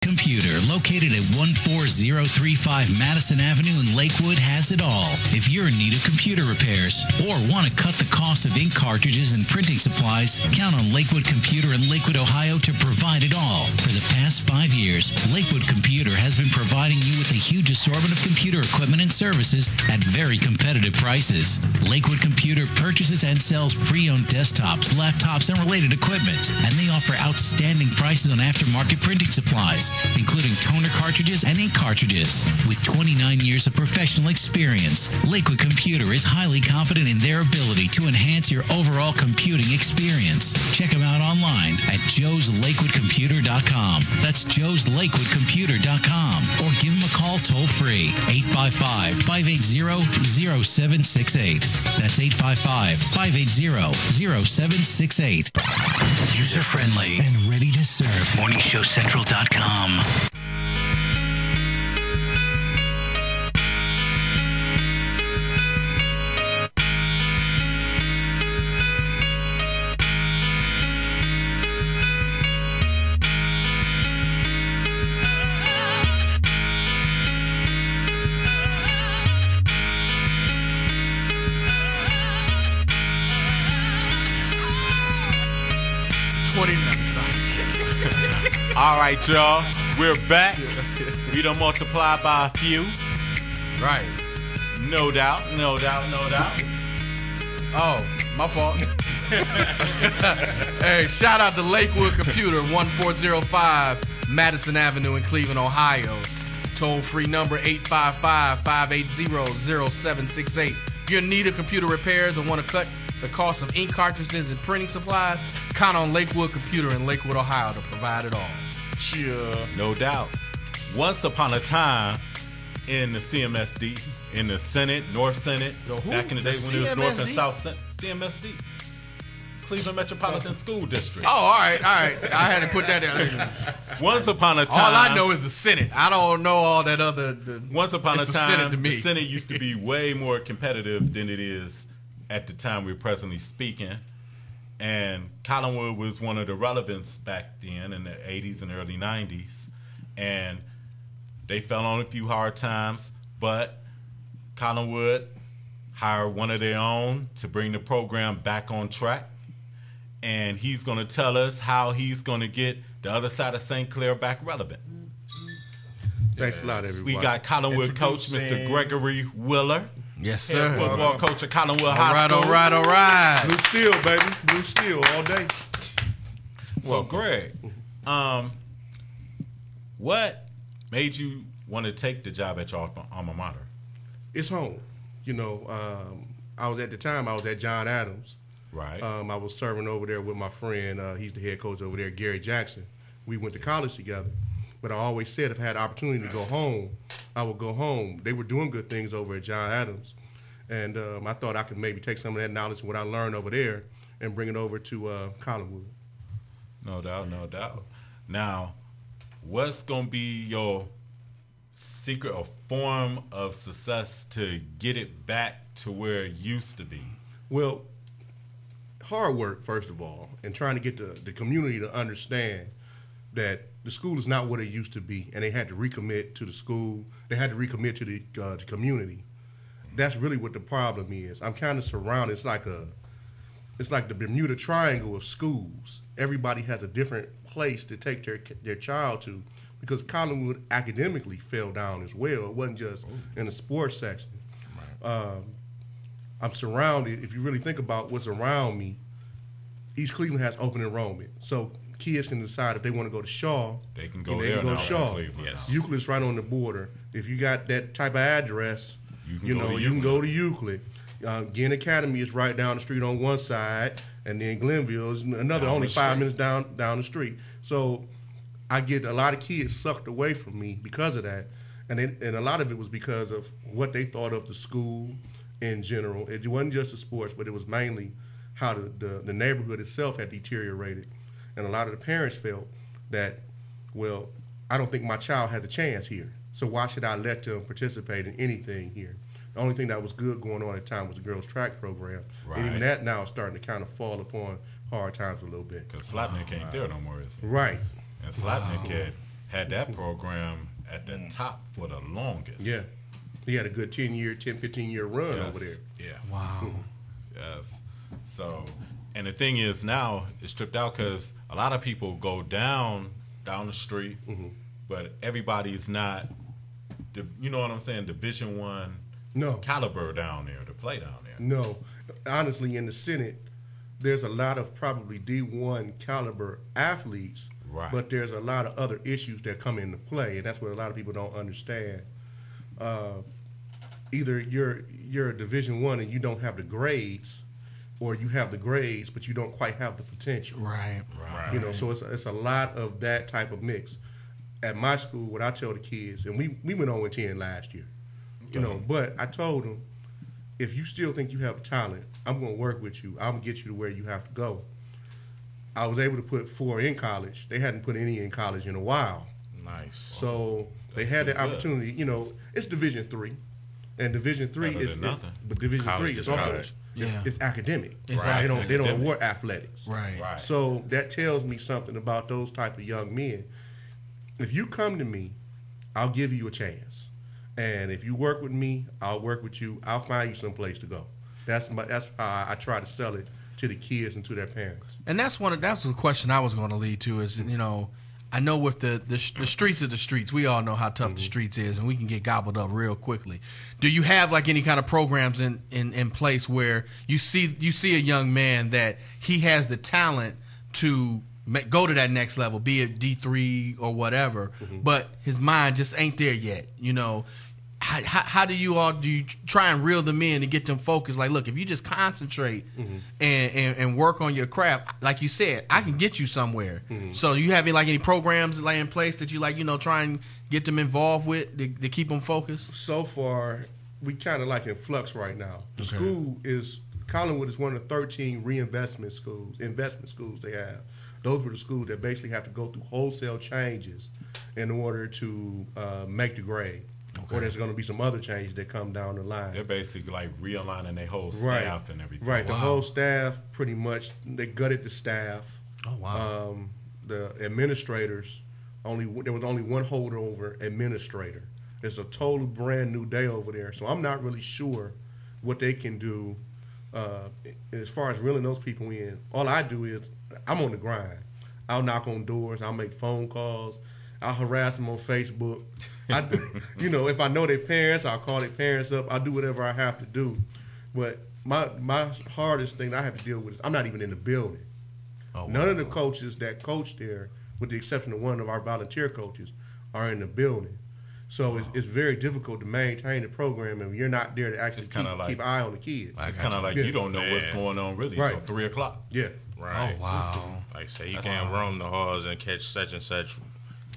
Computer, located at 14035 Madison Avenue in Lakewood, has it all. If you're in need of computer repairs or want to cut the cost of ink cartridges and printing supplies, count on Lakewood Computer in Lakewood, Ohio to provide it all. For the past 5 years, Lakewood Computer has been providing you with a huge assortment of computer equipment and services at very competitive prices. Lakewood Computer purchases and sells pre-owned desktops, laptops, and related equipment, and they offer outstanding prices on aftermarket printing supplies, including toner cartridges and ink cartridges. With 29 years of professional experience, Lakewood Computer is highly confident in their ability to enhance your overall computing experience. Check them out online at joeslakewoodcomputer.com. That's joeslakewoodcomputer.com. Or give them a call toll-free, 855-580-0768. That's 855-580-0768. User-friendly and ready to serve. MorningShowCentral.com. All right, y'all. We're back. We done multiply by a few. Right. No doubt. No doubt. No doubt. Oh, my fault. Hey, shout out to Lakewood Computer, 1405 Madison Avenue in Cleveland, Ohio. Toll-free number 855-580-0768. If you're in need of computer repairs or want to cut the cost of ink cartridges and printing supplies, count on Lakewood Computer in Lakewood, Ohio to provide it all. Sure. No doubt. Once upon a time in the CMSD, in the Senate, North Senate, back in the day when it was North and South CMSD, Cleveland Metropolitan School District. Oh, all right. I had to put that down. Once upon a time. All I know is the Senate. I don't know all that other. Once upon a time, the Senate used to be way more competitive than it is at the time we're presently speaking. And Collinwood was one of the relevance back then in the 80s and early 90s. And they fell on a few hard times, but Collinwood hired one of their own to bring the program back on track. And he's going to tell us how he's going to get the other side of St. Clair back relevant. Thanks a lot, everybody. We got Collinwood coach, Mr. Gregory Willer. Yes, sir. Head football coach at Collinwood High School. All right. Blue Steel, baby. Blue Steel all day. So, Greg, what made you want to take the job at your alma mater? It's home. You know, I was at John Adams. Right. I was serving over there with my friend. He's the head coach over there, Gary Jackson. We went to college together. But I always said if I had the opportunity to go home, I would go home. They were doing good things over at John Adams. And I thought I could maybe take some of that knowledge and what I learned over there and bring it over to Collinwood. No doubt, no doubt. Now, what's going to be your secret or form of success to get it back to where it used to be? Well, hard work, first of all, and trying to get the community to understand that the school is not what it used to be, and they had to recommit to the school. They had to recommit to the community. That's really what the problem is. I'm kind of surrounded. It's like the Bermuda Triangle of schools. Everybody has a different place to take their child to, because Collinwood academically fell down as well. It wasn't just in the sports section. Right. I'm surrounded. If you really think about what's around me, East Cleveland has open enrollment, so kids can decide if they want to go to Shaw. They can go there. They can go to Shaw. Yes. Euclid's right on the border. If you got that type of address, you can go to Euclid. Ginn Academy is right down the street on one side, and then Glenville is another, only 5 minutes down the street. So I get a lot of kids sucked away from me because of that, and a lot of it was because of what they thought of the school in general. It wasn't just the sports, but it was mainly how the neighborhood itself had deteriorated. And a lot of the parents felt that, well, I don't think my child has a chance here, so why should I let them participate in anything here? The only thing that was good going on at the time was the girls' track program. Right. And even that now is starting to kind of fall upon hard times a little bit. Because Slotnick ain't there no more, is he? Right. And Slotnick had that program at the top for the longest. Yeah. He had a good 15-year run over there. Yeah. Wow. Yes. So, and the thing is now it's stripped out because a lot of people go down the street, but everybody's not, you know what I'm saying, Division I caliber down there to play down there. No. Honestly, in the Senate, there's a lot of probably D1 caliber athletes, Right. But there's a lot of other issues that come into play, and that's what a lot of people don't understand. Either you're a Division I and you don't have the grades, or you have the grades but you don't quite have the potential. Right. You know, so it's a lot of that type of mix. At my school, what I tell the kids, and we went 0-10 last year, you know, but I told them, if you still think you have talent, I'm going to work with you. I'm going to get you to where you have to go. I was able to put 4 in college. They hadn't put any in college in a while. Nice. So they had the opportunity. You know, it's Division III, and Division III is nothing. But Division College III is is also college. it's academic. Exactly. Right? They don't award athletics. Right. So that tells me something about those type of young men. If you come to me, I'll give you a chance, and if you work with me, I'll work with you. I'll find you some place to go. That's how I try to sell it to the kids and to their parents. And that's the question I was going to lead to is, you know, I know with the streets of the streets, we all know how tough the streets is, and we can get gobbled up real quickly. Do you have like any kind of programs in place where you see a young man that he has the talent to go to that next level, be it D3 or whatever, but his mind just ain't there yet? You know, how do you try and reel them in and get them focused? Like, look, if you just concentrate and work on your craft, like you said, I can get you somewhere. So you have any programs like in place that you like, you know, try and get them involved with to keep them focused? So far, we kind of like in flux right now. The school is Collinwood is one of the 13 investment schools they have. Those were the schools that basically have to go through wholesale changes in order to make the grade. Or there's going to be some other changes that come down the line. They're basically like realigning their whole staff and everything. Right, the whole staff pretty much, they gutted the staff. Oh, wow. The administrators, there was only one holdover administrator. It's a total brand new day over there. So I'm not really sure what they can do as far as reeling those people in. All I do is I'm on the grind. I'll knock on doors. I'll make phone calls. I'll harass them on Facebook. You know, if I know their parents, I'll call their parents up. I'll do whatever I have to do. But my hardest thing I have to deal with is I'm not even in the building. None of the coaches that coach there, with the exception of one of our volunteer coaches, are in the building. So it's very difficult to maintain the program if you're not there to actually keep an eye on the kids. It's kind of like you don't know what's going on really until 3 o'clock. Yeah. Right. Oh, wow. Like say you can't roam the halls and catch such and such.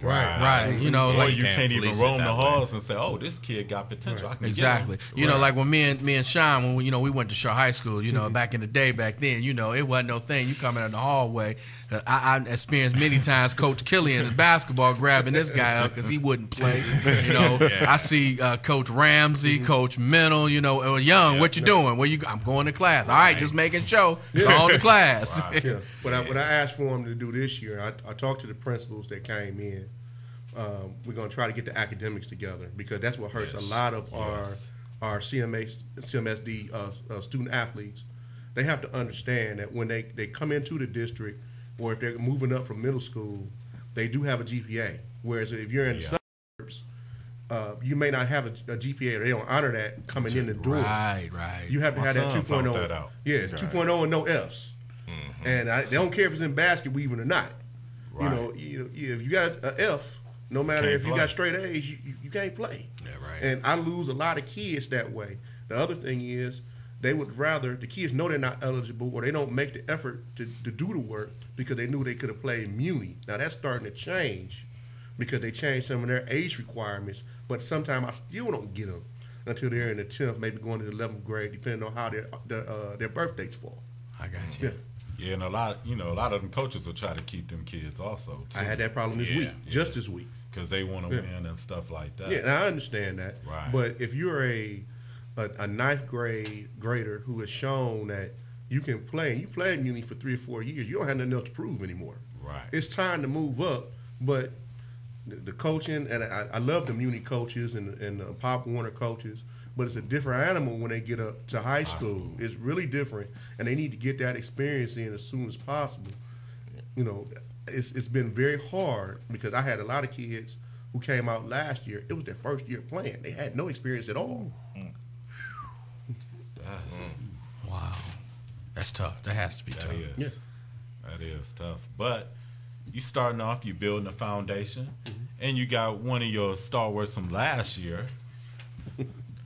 Right. You know, or like you can't even roam the halls and say, "Oh, this kid got potential." I can exactly. Get him. You know, like when me and Sean, when we went to Shaw High School, you know, back in the day, back then, you know, it wasn't no thing. You coming in the hallway. I experienced many times Coach Killian in basketball grabbing this guy up because he wouldn't play. You know, I see Coach Ramsey, Coach Mennel, you know, Young. What you doing? I'm going to class. All right, just making sure. Go on to class. Yeah. When I asked for him to do this year, I talked to the principals that came in. We're going to try to get the academics together because that's what hurts a lot of our CMSD student athletes. They have to understand that when they come into the district or if they're moving up from middle school, they do have a GPA. Whereas if you're in suburbs, you may not have a GPA. Or they don't honor that coming in the door. Right. You have to have that 2.0. Yeah, 2.0 and no Fs. And they don't care if it's in basket weaving or not. Right. You know, if you got an F, no matter if you got straight A's, you can't play. Yeah, right. And I lose a lot of kids that way. The other thing is they would rather, the kids know they're not eligible or they don't make the effort to do the work because they knew they could have played Muni. Now that's starting to change because they changed some of their age requirements, but sometimes I still don't get them until they're in the 10th, maybe going to the 11th grade, depending on how their birth dates fall. I got you. Yeah, and a lot of them coaches will try to keep them kids also, too. I had that problem this week, just this week. Because they want to win and stuff like that. Yeah, and I understand that. Right. But if you're a ninth grader who has shown that you can play, and you played Muni for 3 or 4 years, you don't have nothing else to prove anymore. Right. It's time to move up, but the coaching, and I love the Muni coaches and the Pop Warner coaches, but it's a different animal when they get up to high school. It's really different, and they need to get that experience in as soon as possible. You know, it's been very hard because I had a lot of kids who came out last year. It was their first year playing. They had no experience at all. Wow. That's tough. That has to be tough. That is tough. But you starting off, you building a foundation, and you got one of your stalwarts from last year,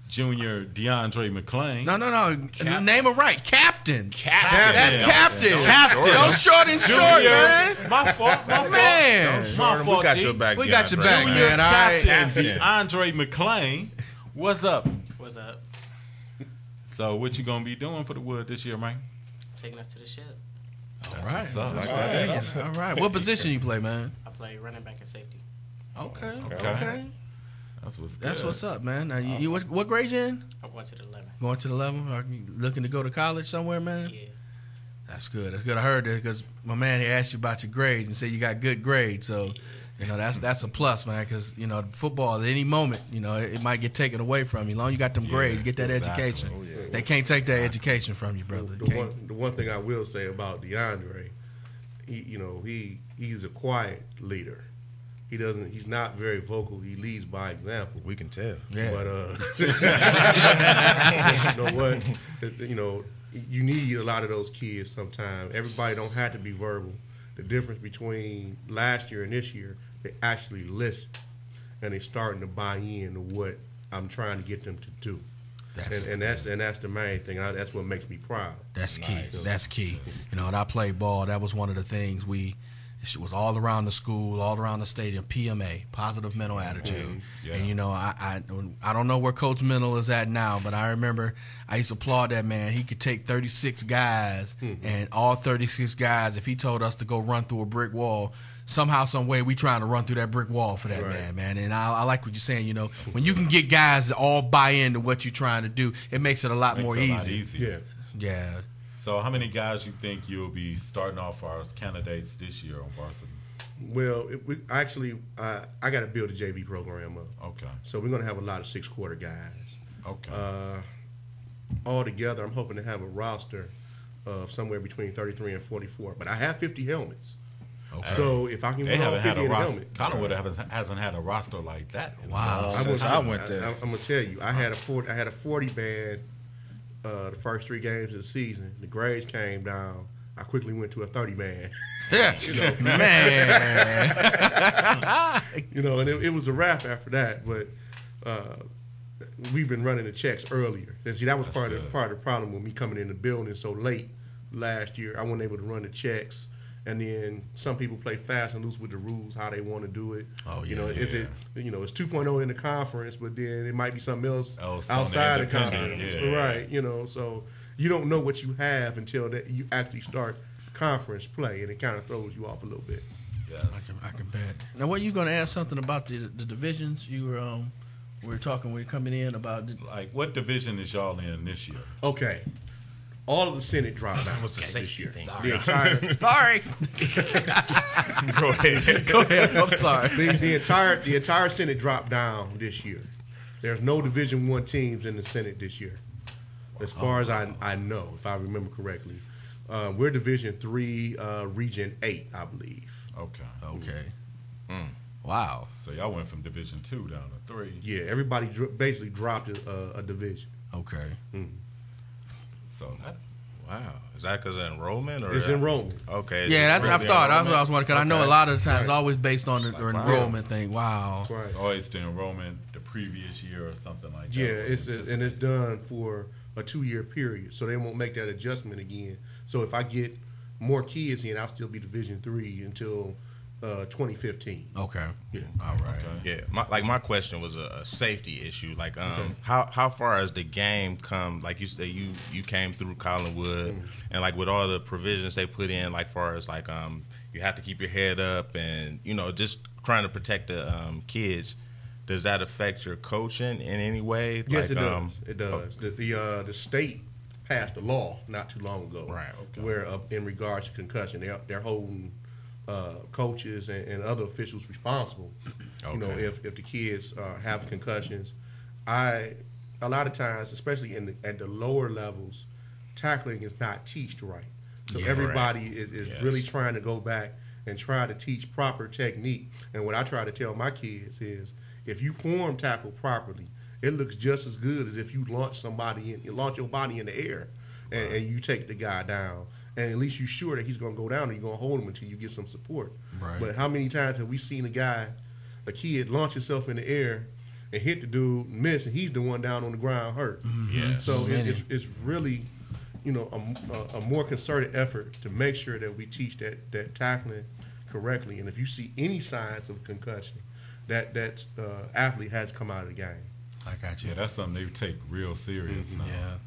Junior Deandre McClain. No. Name him right. Captain. That's Captain. Captain. Don't short and short, man. My fault. Man. We got your back. We got your DeAndre, back, man. All right. Captain Deandre McClain. What's up? What's up? So what you gonna be doing for the Wood this year, man? Taking us to the ship. All right. What's up? All right. What position you play, man? I play running back and safety. Okay. That's what's good. That's what's up, man. Now, you what grade you in? I'm going to the 11. Going to the 11? Are you looking to go to college somewhere, man? Yeah. That's good. I heard that because my man, he asked you about your grades and said you got good grades. So, that's a plus, man, because, football, at any moment, it might get taken away from you. As long as you got them grades, get that education. Oh, yeah. They can't take that education from you, brother. The one thing I will say about Deandre, he's a quiet leader. He's not very vocal. He leads by example. We can tell. Yeah. But you know what? You need a lot of those kids sometimes. Everybody don't have to be verbal. The difference between last year and this year, they actually listen and they're starting to buy in to what I'm trying to get them to do. That's the main thing. That's what makes me proud. That's key. That's key. When I played ball, that was one of the things it was all around the school, all around the stadium. PMA, positive mental attitude. Yeah. And I don't know where Coach Mental is at now, but I remember I used to applaud that man. He could take 36 guys, and all 36 guys, if he told us to go run through a brick wall, somehow, some way, we trying to run through that brick wall for that man. And I like what you're saying. When you can get guys to all buy into what you're trying to do, it makes it a lot more easy. Yeah. So how many guys you think you'll be starting off as candidates this year on varsity? Well, I got to build a JV program up. Okay. So we're going to have a lot of 6-quarter guys. Okay. All together, I'm hoping to have a roster of somewhere between 33 and 44. But I have 50 helmets. Okay. So if I can win all 50 in a helmet. Collinwood hasn't had a roster like that. Wow. Since I went there. I'm going to tell you, I had a 40 band the first 3 games of the season. The grades came down. I quickly went to a 30 man. Man. And it was a wrap after that. But we've been running the checks earlier. And see, that was part of the problem with me coming in the building so late last year. I wasn't able to run the checks. And then some people play fast and loose with the rules, how they want to do it. Oh, yeah. It's 2.0 in the conference, but then it might be something else outside the conference. Yeah. Right, so you don't know what you have until that you actually start conference play, and it kind of throws you off a little bit. Yes. I can bet. Now, what you going to ask something about the divisions? You were we were talking, we were coming in about like what division is y'all in this year? Okay. All of the Senate dropped out this year. Sorry. Sorry. Go ahead. I'm sorry. The entire Senate dropped down this year. There's no Division I teams in the Senate this year, as far as I know, if I remember correctly. We're Division III, Region 8, I believe. Okay. Wow. So y'all went from Division II down to 3. Yeah, everybody basically dropped a division. Okay. So wow, is that because of enrollment or it's enrollment? Okay. Yeah, that's I've thought. That's what I was wondering because I know a lot of the times it's always based on the enrollment thing. Wow. Right. It's always the enrollment the previous year or something like that. Yeah, it's done for a 2-year period, so they won't make that adjustment again. So if I get more kids in, I'll still be Division III until 2015. Okay. Yeah. All right. Yeah. My question was a safety issue. Like, how far has the game come? Like you say, you came through Collinwood, and like with all the provisions they put in, like far as like you have to keep your head up, and just trying to protect the kids. Does that affect your coaching in any way? Yes, it does. It does. The state passed a law not too long ago, right? Okay. Where in regards to concussion, they're holding coaches and other officials responsible. Okay. If the kids have concussions, a lot of times, especially at the lower levels, tackling is not taught right. So everybody is really trying to go back and try to teach proper technique. And what I try to tell my kids is, if you form tackle properly, it looks just as good as if you launch your body in the air and you take the guy down. and at least you're sure that he's going to go down and you're going to hold him until you get some support. Right. But how many times have we seen a kid launch himself in the air and hit the dude, and miss, and he's the one down on the ground hurt? Yeah. So it's really, a more concerted effort to make sure that we teach that tackling correctly. And if you see any signs of concussion, that athlete has come out of the game. I got you. Yeah, that's something they take real serious now. Yeah.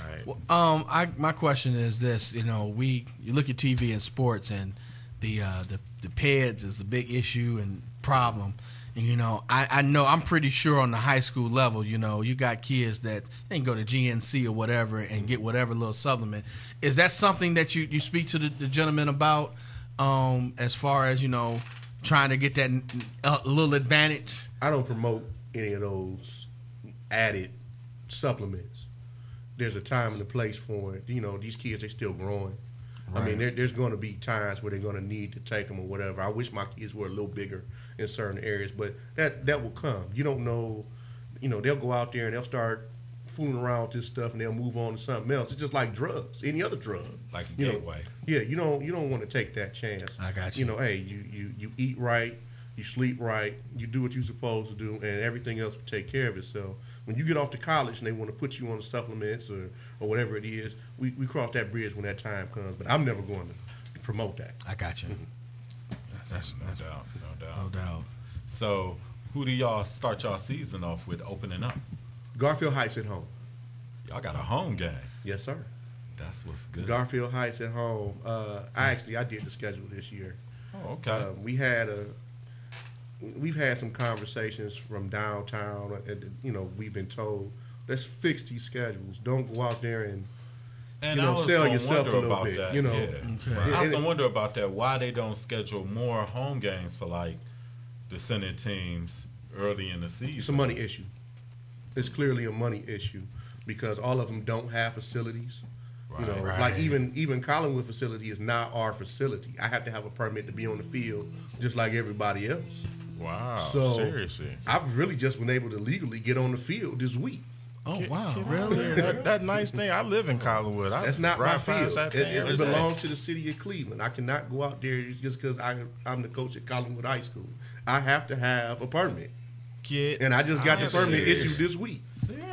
Right. Well, my question is this: you look at TV and sports, and the PEDS is the big issue and problem. And I know I'm pretty sure on the high school level, you got kids that they can go to GNC or whatever and get whatever little supplement. Is that something that you speak to the gentleman about, as far as trying to get that little advantage? I don't promote any of those added supplements. There's a time and a place for it. These kids, they're still growing. Right. I mean, there's going to be times where they're going to need to take them or whatever. I wish my kids were a little bigger in certain areas, but that will come. You don't know. They'll go out there and they'll start fooling around with this stuff and they'll move on to something else. It's just like drugs, any other drug. Like a gateway. Yeah, you don't want to take that chance. I got you. Hey, you eat right, you sleep right, you do what you're supposed to do, and everything else will take care of itself. When you get off to college and they want to put you on the supplements or whatever it is, we cross that bridge when that time comes. But I'm never going to promote that. I got you. That's no doubt. No doubt. So, who do y'all start y'all season off with opening up? Garfield Heights at home. Y'all got a home game. Yes, sir. That's what's good. Garfield Heights at home. I did the schedule this year. Oh, okay. We've had some conversations from downtown, and we've been told, let's fix these schedules. Don't go out there and sell yourself a little bit. That, Yeah. Right. I was gonna wonder about that. Why they don't schedule more home games for like the Senate teams early in the season? It's a money issue. It's clearly a money issue because all of them don't have facilities. Right. Like even Collinwood facility is not our facility. I have to have a permit to be on the field just like everybody else. Wow. So seriously, I've really just been able to legally get on the field this week. Oh, wow. Really? that nice thing. I live in Collinwood. That's not my field. It belongs belongs to the city of Cleveland. I cannot go out there just because I'm the coach at Collinwood High School. I have to have a permit. And I just got the permit issued this week.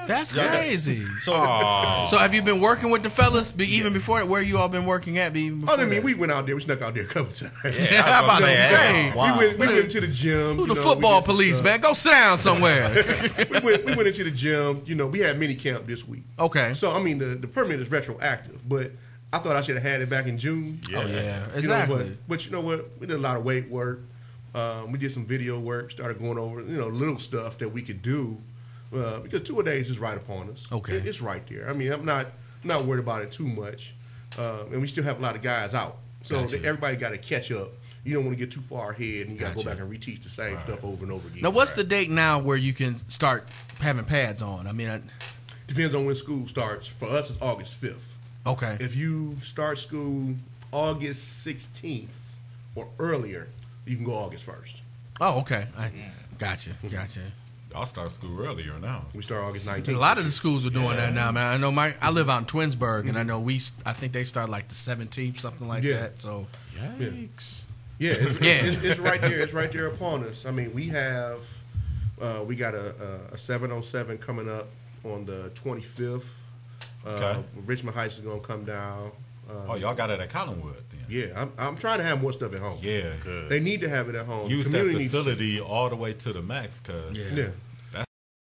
That's crazy. So have you been working with the fellas even before that? Where you all been working at? We went out there. We snuck out there a couple times. Yeah, how about that? Wow. We went to the gym. Who the football police, man? Go sit down somewhere. we went into the gym. We had mini camp this week. Okay. So, the permit is retroactive, but I thought I should have had it back in June. Yeah. Oh, yeah. Exactly. But you know what? We did a lot of weight work. We did some video work, started going over, little stuff that we could do. Because 2 days is right upon us. Okay. It's right there. I'm not worried about it too much. And we still have a lot of guys out. So everybody got to catch up. You don't want to get too far ahead and you got to go back and reteach the same stuff over and over again. Now, what's the date now where you can start having pads on? Depends on when school starts. For us, it's August 5th. Okay. If you start school August 16th or earlier, you can go August 1st. Oh, okay. Gotcha. Y'all start school earlier now. We start August 19th. A lot of the schools are doing that now, man. I know I live out in Twinsburg, and I know I think they start like the 17th, something like that. So, yikes. Yeah, it's right there. It's right there upon us. We got a 707 coming up on the 25th. Okay. Richmond Heights is gonna come down. Y'all got it at Collinwood then? Yeah, I'm trying to have more stuff at home. Yeah, good. They need to have it at home. Use that facility all the way to the max, cause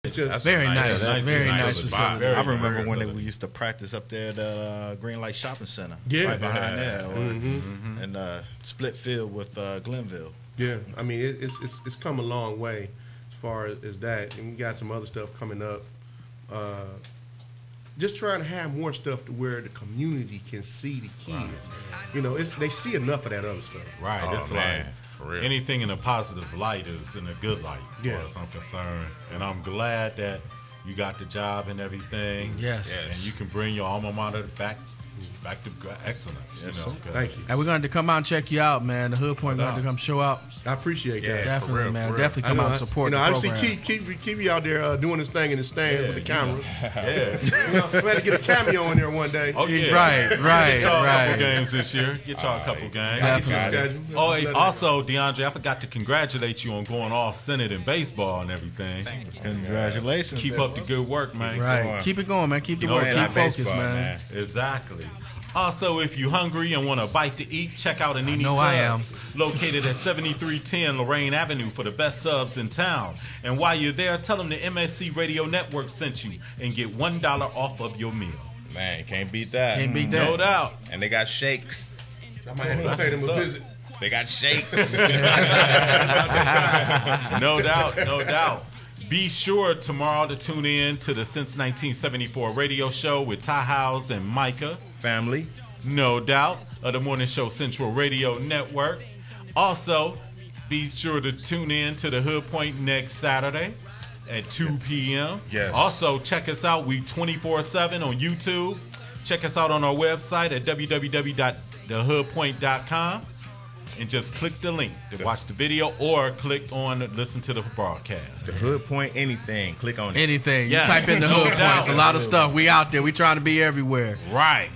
that's very nice. Very nice facility. I remember when we used to practice up there at the Green Light Shopping Center. Yeah, right behind there, and split field with Glenville. Yeah, it's come a long way as far as that, and we got some other stuff coming up. Just trying to have more stuff to where the community can see the kids. They see enough of that other stuff. Right. It's like anything in a positive light is in a good light, as far as I'm concerned. And I'm glad that you got the job and everything. Yes. And you can bring your alma mater back back to excellence. Yes, you know, sir. Thank you. And we're going to come out and check you out, man. The Hood Point going to come show out. I appreciate that. Definitely, real, man. for real. Definitely come out and support the I program. see keep you out there doing this thing in the stand with the camera. Yeah. We had to get a cameo in there one day. Oh, yeah. Right. Get y'all a couple games this year. Get y'all a couple games. Definitely. Oh, hey, also, Deandre, I forgot to congratulate you on going all Senate in baseball and everything. Thank you. Congratulations. Keep up the good work, man. Right. Keep it going, man. Keep the work. man, Keep not focused, baseball, man. Exactly. Also, if you're hungry and want a bite to eat, check out Anini know Subs, I am. located at 7310 Lorraine Avenue for the best subs in town. And while you're there, tell them the MSC Radio Network sent you and get $1 off of your meal. Man, can't beat that. Can't beat that. No doubt. And they got shakes. I might have to pay them a visit. They got shakes. No doubt, no doubt. Be sure tomorrow to tune in to the Since 1974 radio show with Ty House and Micah. Family. No doubt, of the Morning Show Central Radio Network. Also, be sure to tune in to the Hood Point next Saturday at 2 p.m. Yes. Also, check us out. We 24/7 on YouTube. Check us out on our website at www.thehoodpoint.com. And just click the link to watch the video or click on listen to the broadcast. The Hood Point anything. Click on it. Anything. Yes. You type in the No Hood Point. doubt. It's a lot of stuff. We out there. We trying to be everywhere. Right.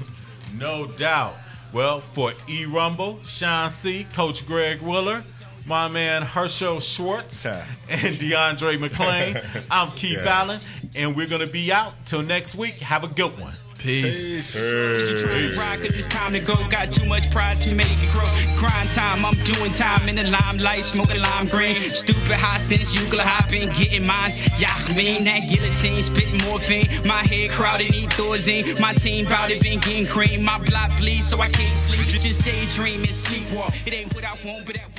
No doubt. Well, for E. Rumble, Sean C., Coach Greg Willer, my man Herschel Schwartz, and Deandre McClain, I'm Keith Allen, and we're going to be out till next week. Have a good one. Peace. Cause it's time to go. Got too much pride to make it grow. Grind time, I'm doing time in the limelight, smoking lime green. Stupid high sense, Euclid high, been getting mines. Yachmin, that guillotine, spitting morphine. My head crowded, eat Thorazine. My team bout it, been getting cream. My block bleeds, so I can't sleep. Just daydream and sleepwalk. It ain't what I want, but that